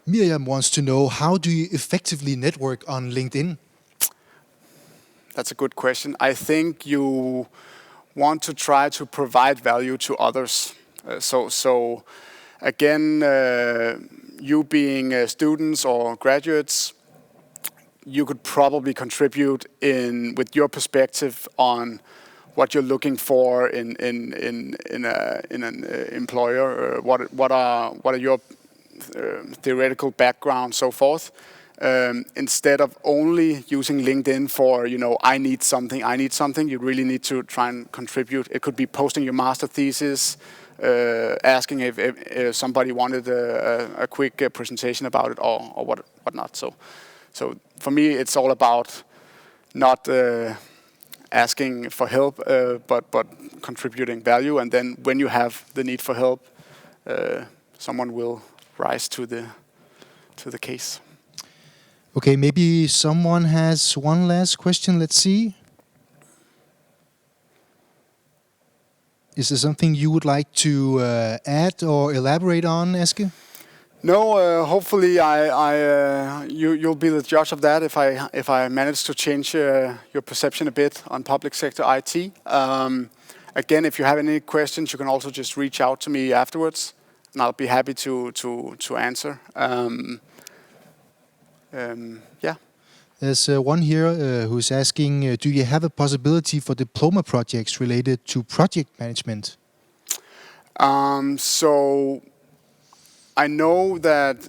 Miriam wants to know, how do you effectively network on LinkedIn? That's a good question. I think you want to try to provide value to others. So again, you being students or graduates, you could probably contribute with your perspective on what you're looking for in an employer. What are your theoretical background, so forth. Instead of only using LinkedIn for, I need something, you really need to try and contribute. It could be posting your master thesis, asking if somebody wanted a quick presentation about it or whatnot. So for me, it's all about not asking for help, but contributing value. And then when you have the need for help, someone will rise to the case. Okay, maybe someone has one last question. Let's see. Is there something you would like to add or elaborate on, Eske? No, hopefully you'll be the judge of that if I manage to change your perception a bit on public sector IT. Again, if you have any questions, you can also just reach out to me afterwards, and I'll be happy to answer. Yeah. There's one here who's asking, do you have a possibility for diploma projects related to project management? So I know that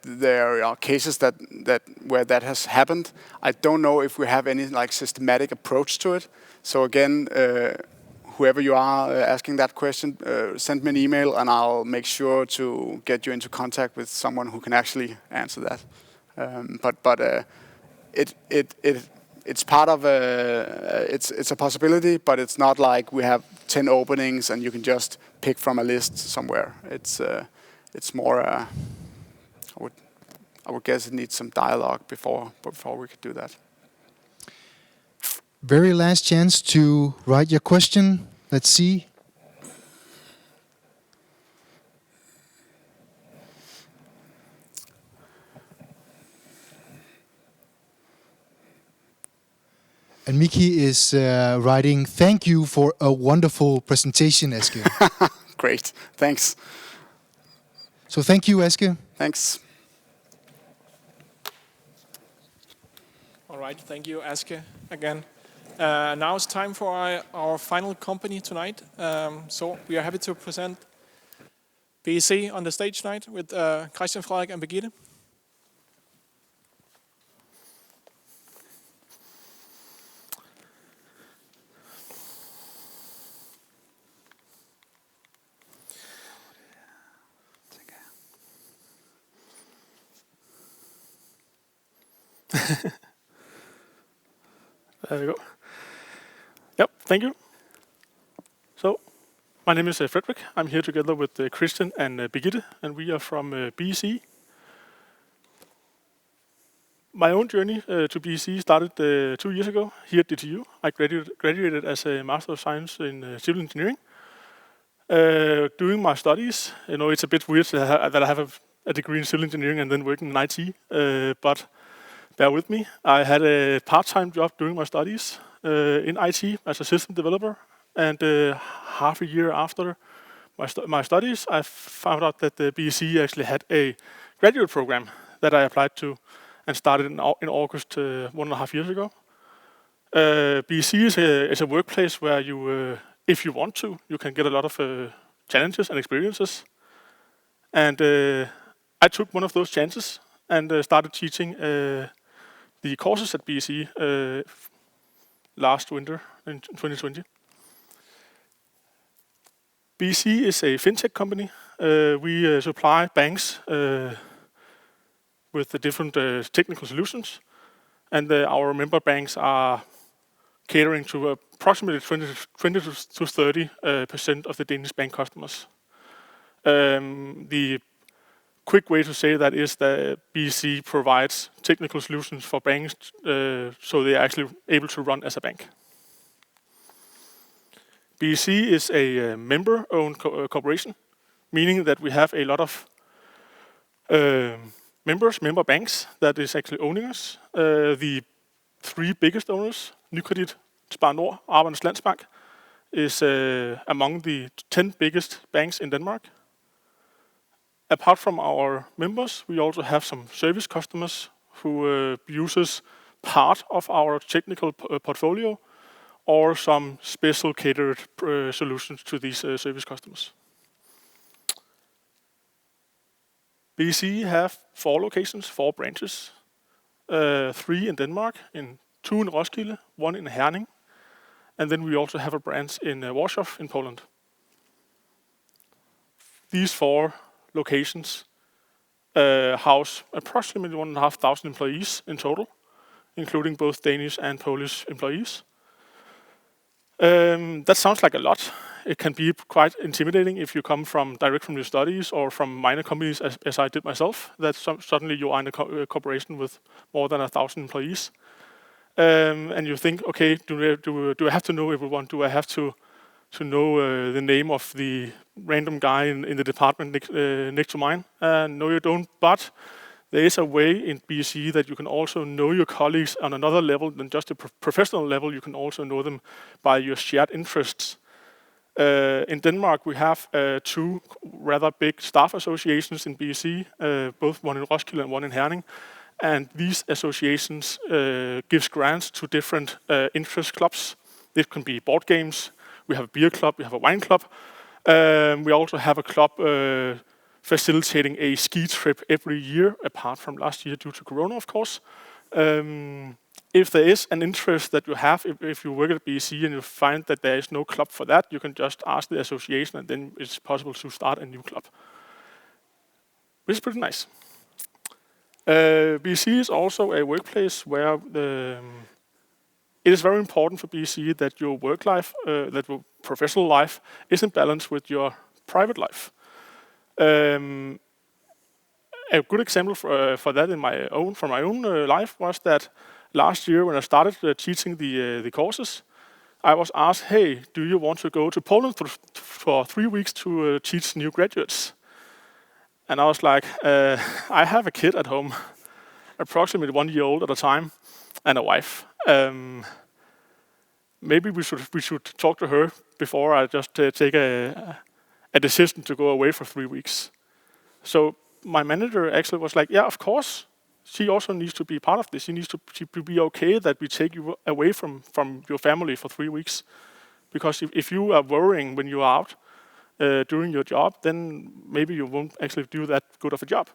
there are cases where that has happened. I don't know if we have any systematic approach to it. So again, whoever you are asking that question, send me an email and I'll make sure to get you into contact with someone who can actually answer that. It's part of it's a possibility, but it's not like we have 10 openings and you can just pick from a list somewhere. It's more. I would guess it needs some dialogue before we could do that. Very last chance to write your question. Let's see. And Miki is writing, thank you for a wonderful presentation, Eske. Great, thanks. So thank you, Eske. Thanks. All right, thank you, Eske, again. Now it's time for our final company tonight. So we are happy to present BEC on the stage tonight with Christian, Frederik, and Birgitte. There we go. Yep, thank you. So, my name is Frederik. I'm here together with Christian and Birgitte, and we are from BEC. My own journey to BEC started 2 years ago here at DTU. I graduated as a Master of Science in Civil Engineering. Doing my studies, it's a bit weird that I have a degree in Civil Engineering and then working in IT, but bear with me. I had a part-time job during my studies in IT as a system developer, and half a year after my studies, I found out that the BEC actually had a graduate program that I applied to and started in August 1.5 years ago. BEC is a workplace where you if you want to, you can get a lot of challenges and experiences. And I took one of those chances and started teaching the courses at BSC last winter in 2020. BSC is a fintech company. We supply banks with the different technical solutions, and our member banks are catering to approximately 20 to 30% of the Danish bank customers. The quick way to say that is that BSC provides technical solutions for banks so they are actually able to run as a bank. BSC is a member-owned corporation, meaning that we have a lot of member banks that is actually owning us. The 3 biggest owners, Nykredit, Spar Nord, Arbejdernes Landsbank, is among the 10 biggest banks in Denmark. Apart from our members, we also have some service customers who uses part of our technical portfolio or some special catered solutions to these service customers. BSC have 4 locations, 4 branches, 3 in Denmark, 2 in Roskilde, 1 in Herning, and then we also have a branch in Warsaw in Poland. These 4 locations house approximately 1,500 employees in total, including both Danish and Polish employees. That sounds like a lot. It can be quite intimidating if you come direct from your studies or from minor companies, as I did myself, that suddenly you are in a corporation with more than 1,000 employees. And you think, okay, do I have to know everyone? Do I have to know the name of the random guy in the department next to mine? No, you don't, but there is a way in BSC that you can also know your colleagues on another level than just a professional level. You can also know them by your shared interests. In Denmark, we have 2 rather big staff associations in BSC, both one in Roskilde and one in Herning. And these associations gives grants to different interest clubs. It can be board games. We have a beer club. We have a wine club. We also have a club facilitating a ski trip every year, apart from last year due to Corona, of course. If there is an interest that you have, if you work at BSC and you find that there is no club for that, you can just ask the association and then it's possible to start a new club. Which is pretty nice. BSC is also a workplace where it is very important for BSC that your work life, that your professional life is in balance with your private life. A good example for that from my own life was that last year when I started teaching the courses, I was asked, hey, do you want to go to Poland for 3 weeks to teach new graduates? And I was like, I have a kid at home, approximately 1 year old at a time, and a wife. Maybe we should talk to her before I just take a decision to go away for 3 weeks. So my manager actually was like, yeah, of course. She also needs to be part of this. She needs to be okay that we take you away from your family for 3 weeks. Because if you are worrying when you are out doing your job, then maybe you won't actually do that good of a job.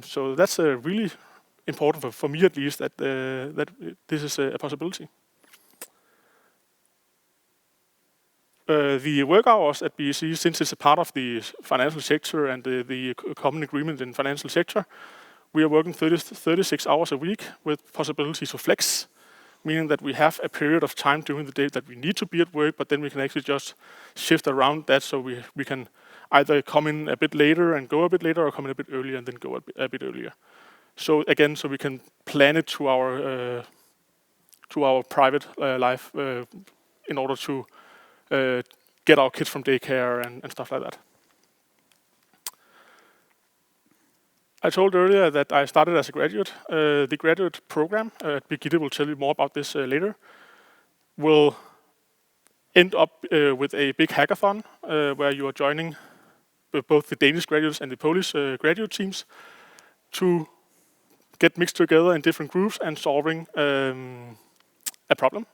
So that's really important for me at least, that this is a possibility. The work hours at BSC, since it's a part of the financial sector and the common agreement in financial sector, we are working 36 hours a week with possibilities to flex, meaning that we have a period of time during the day that we need to be at work, but then we can actually just shift around that so we can either come in a bit later and go a bit later, or come in a bit earlier and then go a bit earlier. So again, so we can plan it to our private life in order to get our kids from daycare and stuff like that. I told earlier that I started as a graduate. The graduate program, Birgitte will tell you more about this later, will end up with a big hackathon where you are joining both the Danish graduates and the Polish graduate teams to get mixed together in different groups and solving a problem.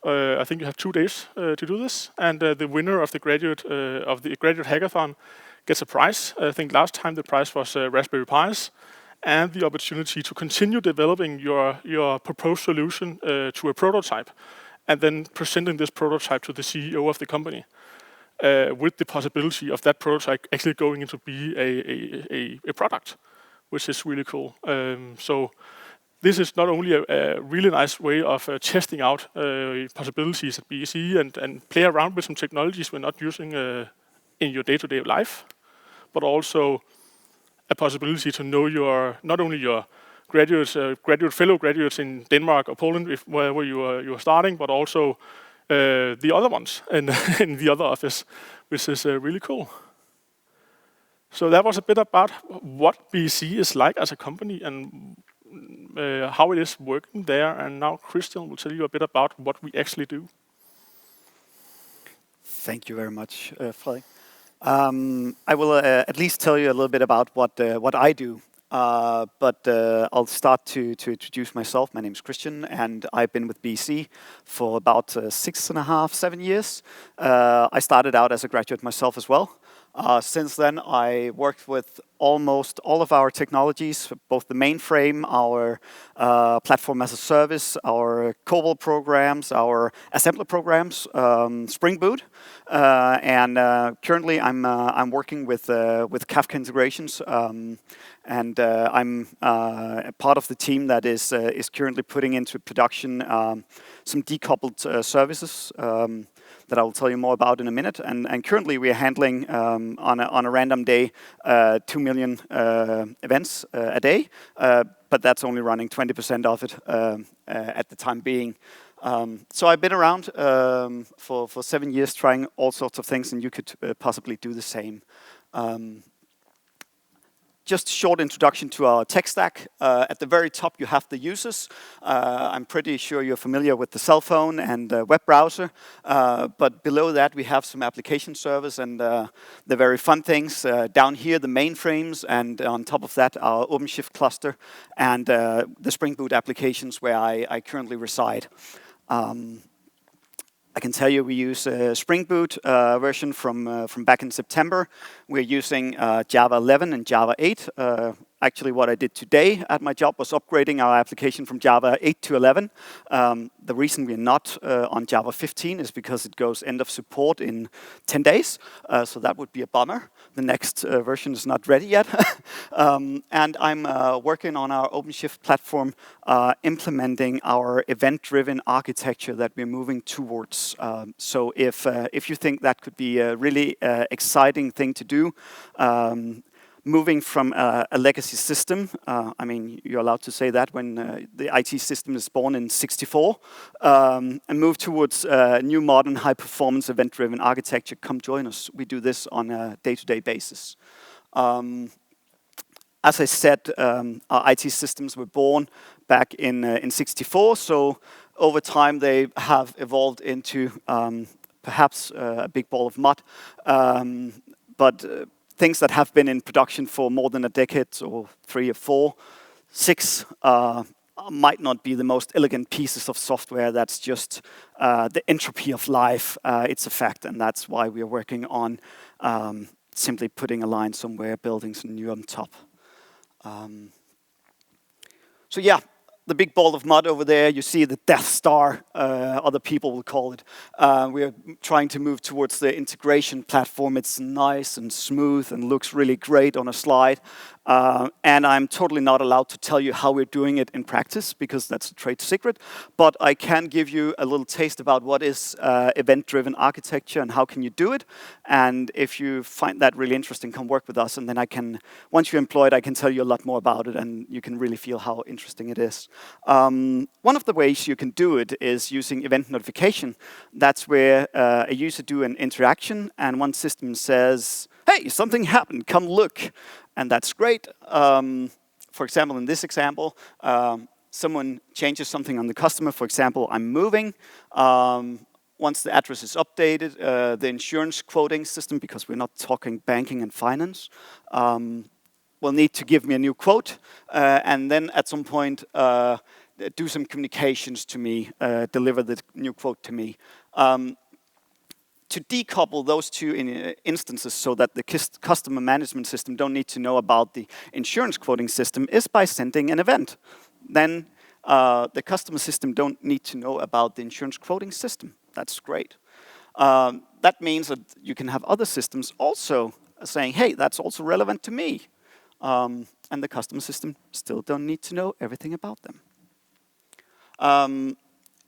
I think you have 2 days to do this, and the winner of the graduate hackathon gets a prize. I think last time the prize was Raspberry Pis, and the opportunity to continue developing your proposed solution to a prototype, and then presenting this prototype to the CEO of the company, with the possibility of that prototype actually going into be a product, which is really cool. So this is not only a really nice way of testing out possibilities at BEC and play around with some technologies we're not using in your day-to-day life, but also a possibility to know not only your fellow graduates in Denmark or Poland, wherever you are starting, but also the other ones in the other office, which is really cool. So that was a bit about what BEC is like as a company and how it is working there. And now Christian will tell you a bit about what we actually do. Thank you very much, Frederik. I will at least tell you a little bit about what I do. But I'll start to introduce myself. My name is Christian, and I've been with BEC for about 6.5, 7 years. I started out as a graduate myself as well. Since then, I worked with almost all of our technologies, both the mainframe, our platform as a service, our COBOL programs, our assembler programs, Spring Boot, and currently I'm working with Kafka integrations, and I'm part of the team that is currently putting into production some decoupled services. That I will tell you more about in a minute. And currently we are handling on a random day 2 million events a day, but that's only running 20% of it at the time being. So I've been around for 7 years trying all sorts of things, and you could possibly do the same. Just a short introduction to our tech stack. At the very top, you have the users. I'm pretty sure you're familiar with the cell phone and web browser. But below that, we have some application servers and the very fun things. Down here, the mainframes, and on top of that, our OpenShift cluster and the Spring Boot applications where I currently reside. I can tell you we use a Spring Boot version from back in September. We're using Java 11 and Java 8. Actually, what I did today at my job was upgrading our application from Java 8 to 11. The reason we're not on Java 15 is because it goes end of support in 10 days. So that would be a bummer. The next version is not ready yet. And I'm working on our OpenShift platform, implementing our event-driven architecture that we're moving towards. So if you think that could be a really exciting thing to do, moving from a legacy system, I mean, you're allowed to say that when the IT system is born in '64, and move towards a new modern high-performance event-driven architecture, come join us. We do this on a day-to-day basis. As I said, our IT systems were born back in '64, so over time they have evolved into perhaps a big ball of mud, but things that have been in production for more than a decade, or 3 or 4, 6, might not be the most elegant pieces of software. That's just the entropy of life. It's a fact, and that's why we are working on simply putting a line somewhere, building some new on top. So yeah, the big ball of mud over there, you see the Death Star, other people will call it. We are trying to move towards the integration platform. It's nice and smooth and looks really great on a slide. And I'm totally not allowed to tell you how we're doing it in practice, because that's a trade secret. But I can give you a little taste about what is event-driven architecture and how can you do it. And if you find that really interesting, come work with us. And then I can, once you're employed, I can tell you a lot more about it, and you can really feel how interesting it is. One of the ways you can do it is using event notification. That's where a user do an interaction, and one system says, hey, something happened, come look. And that's great. For example, in this example, someone changes something on the customer. For example, I'm moving. Once the address is updated, the insurance quoting system, because we're not talking banking and finance, will need to give me a new quote. And then at some point, do some communications to me, deliver the new quote to me. To decouple those two instances so that the customer management system don't need to know about the insurance quoting system is by sending an event. Then the customer system don't need to know about the insurance quoting system. That's great. That means that you can have other systems also saying, hey, that's also relevant to me. And the customer system still don't need to know everything about them.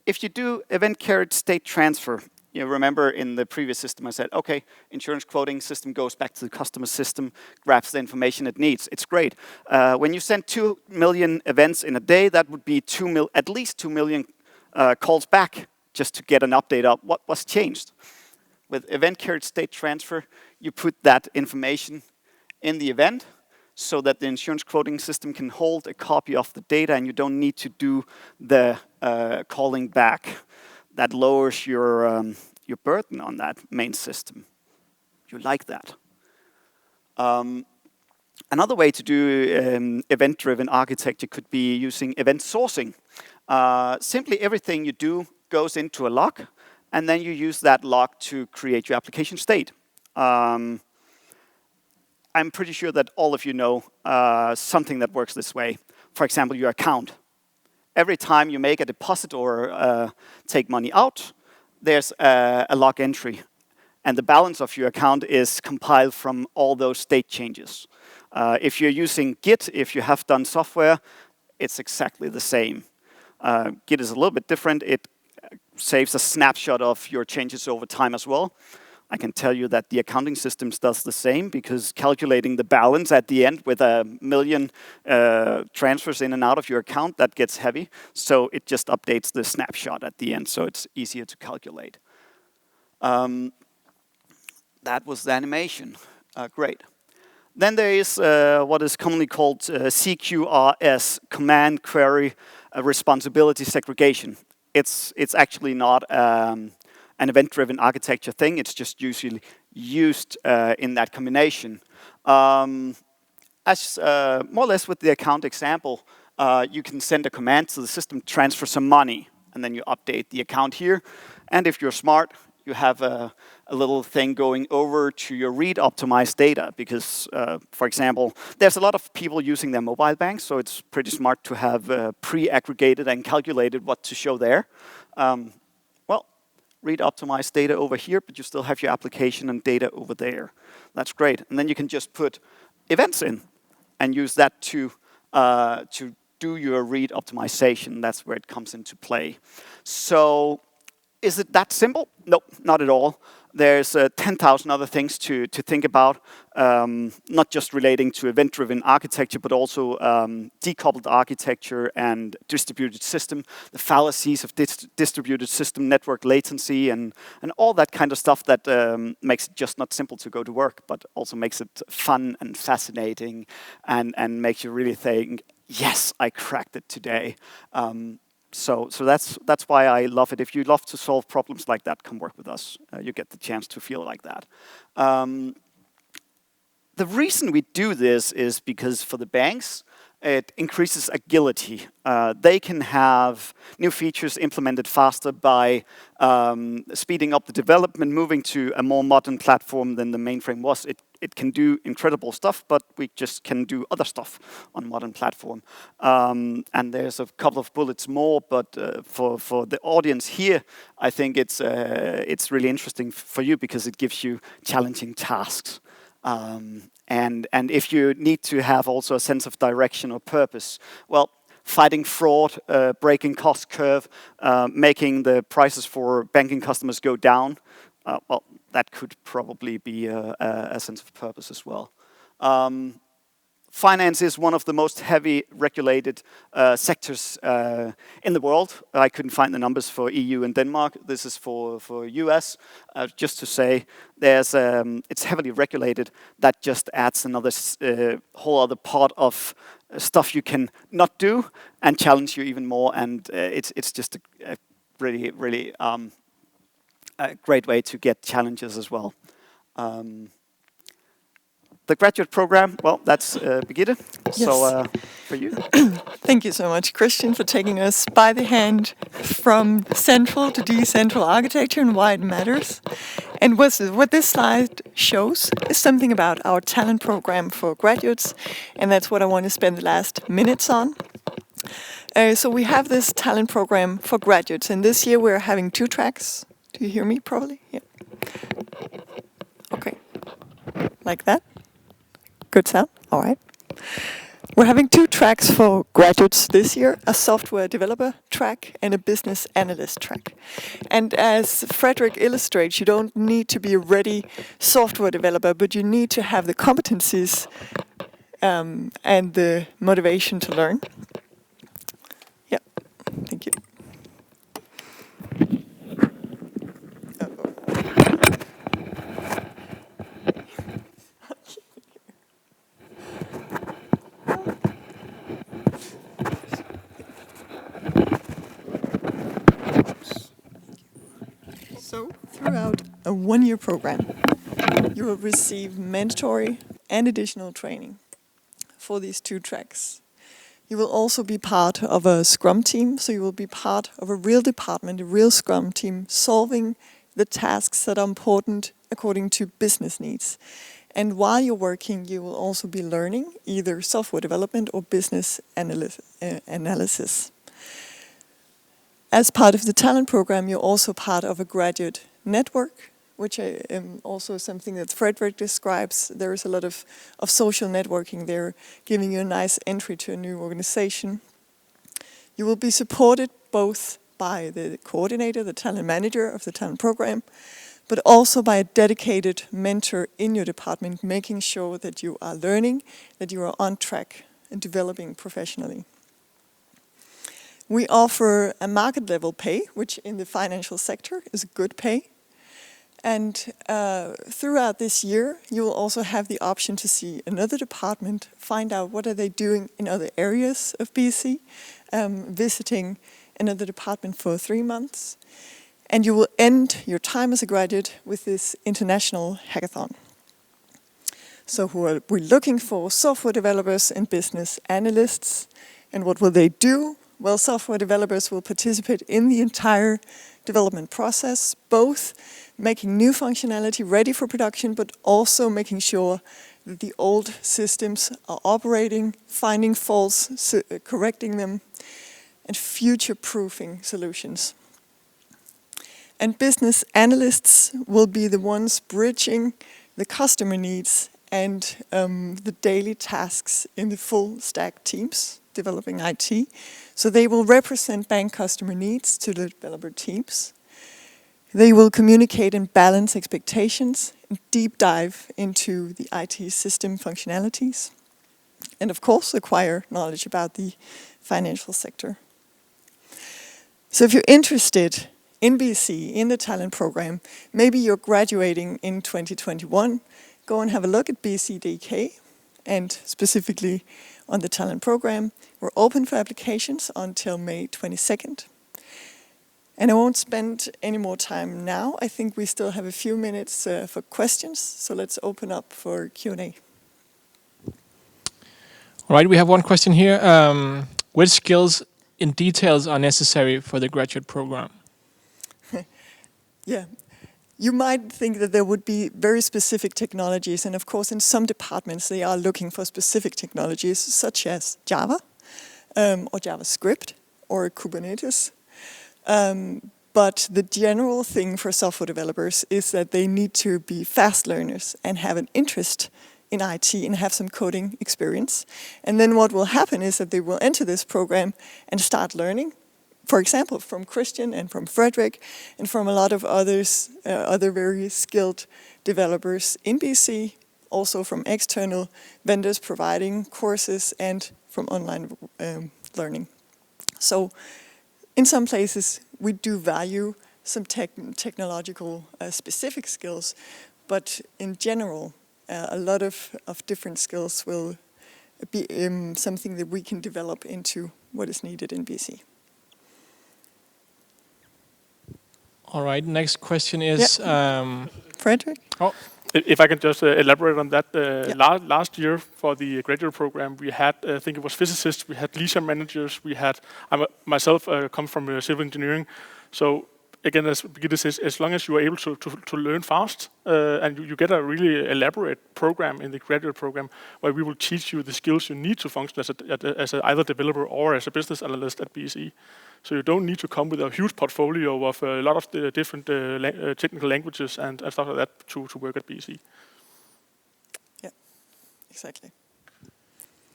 If you do event carried state transfer, you remember in the previous system I said, okay, insurance quoting system goes back to the customer system, grabs the information it needs. It's great. When you send 2 million events in a day, that would be at least 2 million calls back just to get an update of what was changed. With event carried state transfer, you put that information in the event so that the insurance quoting system can hold a copy of the data and you don't need to do the calling back. That lowers your burden on that main system. You like that. Another way to do event-driven architecture could be using event sourcing. Simply everything you do goes into a log, and then you use that log to create your application state. I'm pretty sure that all of you know something that works this way. For example, your account. Every time you make a deposit or take money out, there's a log entry. And the balance of your account is compiled from all those state changes. If you're using Git, if you have done software, it's exactly the same. Git is a little bit different. It saves a snapshot of your changes over time as well. I can tell you that the accounting systems does the same, because calculating the balance at the end with 1 million transfers in and out of your account, that gets heavy. So it just updates the snapshot at the end, so it's easier to calculate. That was the animation. Great. Then there is what is commonly called CQRS, Command Query Responsibility Segregation. It's actually not an event-driven architecture thing. It's just usually used in that combination. As more or less with the account example, you can send a command to the system, transfer some money, and then you update the account here. And if you're smart, you have a little thing going over to your read optimized data, because, for example, there's a lot of people using their mobile banks, so it's pretty smart to have pre-aggregated and calculated what to show there. Read optimized data over here, but you still have your application and data over there. That's great. And then you can just put events in and use that to do your read optimization. That's where it comes into play. So is it that simple? Nope, not at all. There's 10,000 other things to think about, not just relating to event-driven architecture, but also decoupled architecture and distributed system, the fallacies of distributed system, network latency, and all that kind of stuff that makes it just not simple to go to work, but also makes it fun and fascinating, and makes you really think, yes, I cracked it today. So that's why I love it. If you love to solve problems like that, come work with us. You get the chance to feel like that. The reason we do this is because for the banks, it increases agility. They can have new features implemented faster by speeding up the development, moving to a more modern platform than the mainframe was. It can do incredible stuff, but we just can do other stuff on modern platform. And there's a couple of bullets more, but for the audience here, I think it's really interesting for you because it gives you challenging tasks. And if you need to have also a sense of direction or purpose, well, fighting fraud, breaking cost curve, making the prices for banking customers go down, well, that could probably be a sense of purpose as well. Finance is one of the most heavy regulated sectors in the world. I couldn't find the numbers for EU and Denmark. This is for US. Just to say, it's heavily regulated. That just adds another whole other part of stuff you can not do and challenge you even more. And it's just a really, really a great way to get challenges as well. the graduate program, well, that's Birgitte. Yes. So for you. Thank you so much, Christian, for taking us by the hand from central to decentral architecture and why it matters. And what this slide shows is something about our talent program for graduates, and that's what I want to spend the last minutes on. So we have this talent program for graduates, and this year we're having 2 tracks. Do you hear me properly? Yeah. Okay. Like that? Good sound? All right. We're having 2 tracks for graduates this year, a software developer track and a business analyst track. And as Frederick illustrates, you don't need to be a ready software developer, but you need to have the competencies and the motivation to learn. Yeah, thank you. So, throughout a 1-year program, you will receive mandatory and additional training for these 2 tracks. You will also be part of a Scrum team, so you will be part of a real department, a real Scrum team, solving the tasks that are important according to business needs. And while you're working, you will also be learning either software development or business analysis. As part of the talent program, you're also part of a graduate network, which also something that Frederick describes. There is a lot of social networking there, giving you a nice entry to a new organization. You will be supported both by the coordinator, the talent manager of the talent program, but also by a dedicated mentor in your department, making sure that you are learning, that you are on track and developing professionally. We offer a market level pay, which in the financial sector is good pay. And throughout this year, you will also have the option to see another department, find out what are they doing in other areas of BC, visiting another department for 3 months. And you will end your time as a graduate with this international hackathon. So who are we looking for? Software developers and business analysts. And what will they do? Well, software developers will participate in the entire development process, both making new functionality ready for production, but also making sure that the old systems are operating, finding faults, correcting them, and future-proofing solutions. And business analysts will be the ones bridging the customer needs and the daily tasks in the full stack teams developing IT. So they will represent bank customer needs to the developer teams. They will communicate and balance expectations and deep dive into the IT system functionalities. And of course, acquire knowledge about the financial sector. So if you're interested in BC, in the talent program, maybe you're graduating in 2021, go and have a look at BCDK and specifically on the talent program. We're open for applications until May 22nd. And I won't spend any more time now. I think we still have a few minutes for questions, so let's open up for Q&A. All right, we have one question here. Which skills in details are necessary for the graduate program? Yeah, you might think that there would be very specific technologies, and of course in some departments they are looking for specific technologies such as Java or JavaScript or Kubernetes. But the general thing for software developers is that they need to be fast learners and have an interest in IT and have some coding experience. And then what will happen is that they will enter this program and start learning. For example, from Christian and from Frederick and from a lot of others, other very skilled developers in BC, also from external vendors providing courses and from online learning. So in some places, we do value some technological specific skills, but in general, a lot of different skills will be something that we can develop into what is needed in BC. All right, next question is... Frederick? Oh, If I can just elaborate on that, last year for the graduate program, we had, I think it was physicists, we had leisure managers, we had, myself come from civil engineering, so again, as Birgitte says, as long as you are able to learn fast, and you get a really elaborate program in the graduate program, where we will teach you the skills you need to function as either developer or as a business analyst at BSE. So you don't need to come with a huge portfolio of a lot of the different technical languages and stuff like that to work at BSE. Yeah, exactly.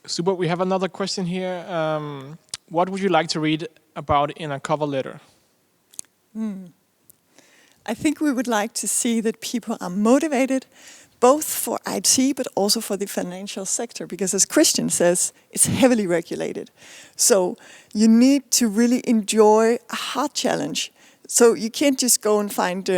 Super. We have another question here. What would you like to read about in a cover letter? I think we would like to see that people are motivated both for IT but also for the financial sector, because as Christian says, it's heavily regulated. So you need to really enjoy a hard challenge. So you can't just go and find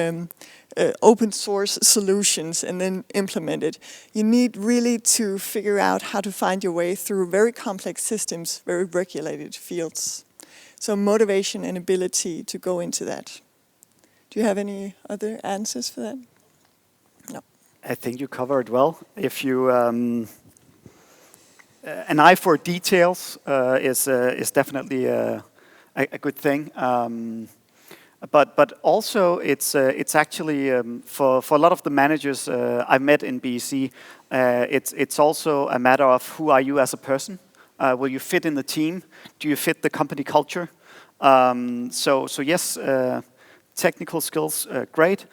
open source solutions and then implement it. You need really to figure out how to find your way through very complex systems, very regulated fields. So motivation and ability to go into that. Do you have any other answers for that? No. I think you covered well. If you an eye for details is definitely a good thing. But also it's actually for a lot of the managers I've met in BSE, it's also a matter of who are you as a person. Will you fit in the team? Do you fit the company culture? So yes, technical skills, great.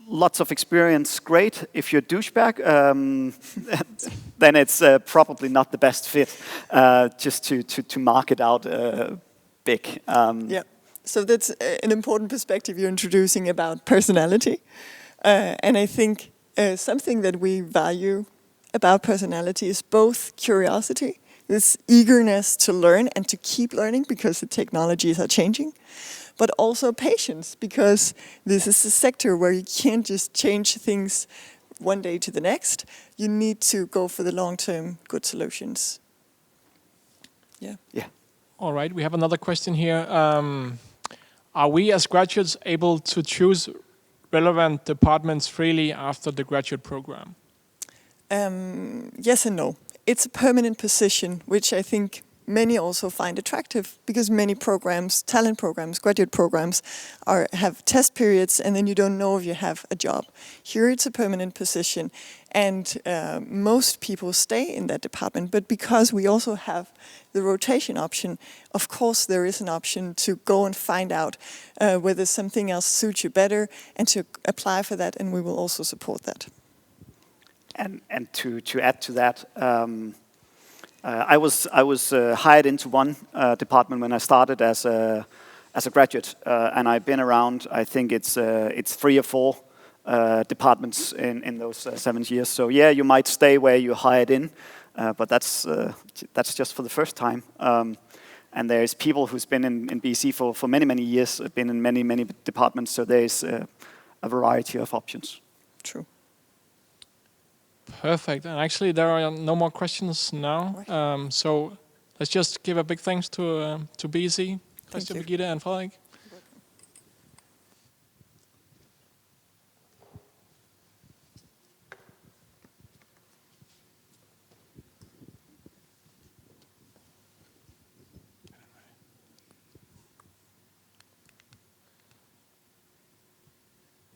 Lots of experience, great. If you're a douchebag, then it's probably not the best fit, just to mark it out big. Yeah, so that's an important perspective you're introducing about personality. And I think something that we value about personality is both curiosity, this eagerness to learn and to keep learning because the technologies are changing, but also patience, because this is a sector where you can't just change things one day to the next. You need to go for the long-term good solutions. Yeah. Yeah. All right, we have another question here. Are we as graduates able to choose relevant departments freely after the graduate program? Yes and no. It's a permanent position, which I think many also find attractive, because many programs, talent programs, graduate programs, have test periods and then you don't know if you have a job. Here it's a permanent position, and most people stay in that department, but because we also have the rotation option, of course there is an option to go and find out whether something else suits you better and to apply for that, and we will also support that. And to add to that, I was hired into one department when I started as a graduate, and I've been around. I think it's 3 or 4 departments in those 7 years. So yeah, you might stay where you're hired in, but that's just for the first time. And there's people who's been in BC for many years, been in many departments. So there's a variety of options. True. Perfect. And actually, there are no more questions now. So let's just give a big thanks to BSE, Christian, Birgitte, and Frederik.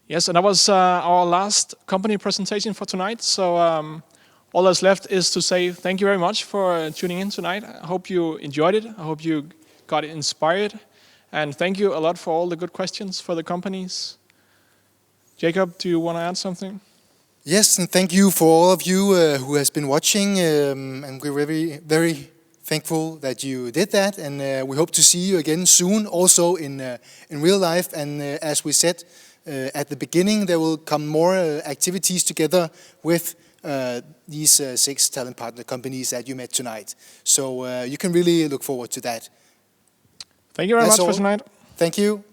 Yes, and that was our last company presentation for tonight. So all that's left is to say thank you very much for tuning in tonight. I hope you enjoyed it. I hope you got inspired. And thank you a lot for all the good questions for the companies. Jacob, do you want to add something? Yes, and thank you for all of you who has been watching. And we're very thankful that you did that. And we hope to see you again soon, also in real life. And as we said, at the beginning, there will come more activities together with these 6 talent partner companies that you met tonight. So you can really look forward to that. Thank you very much for tonight. Thank you.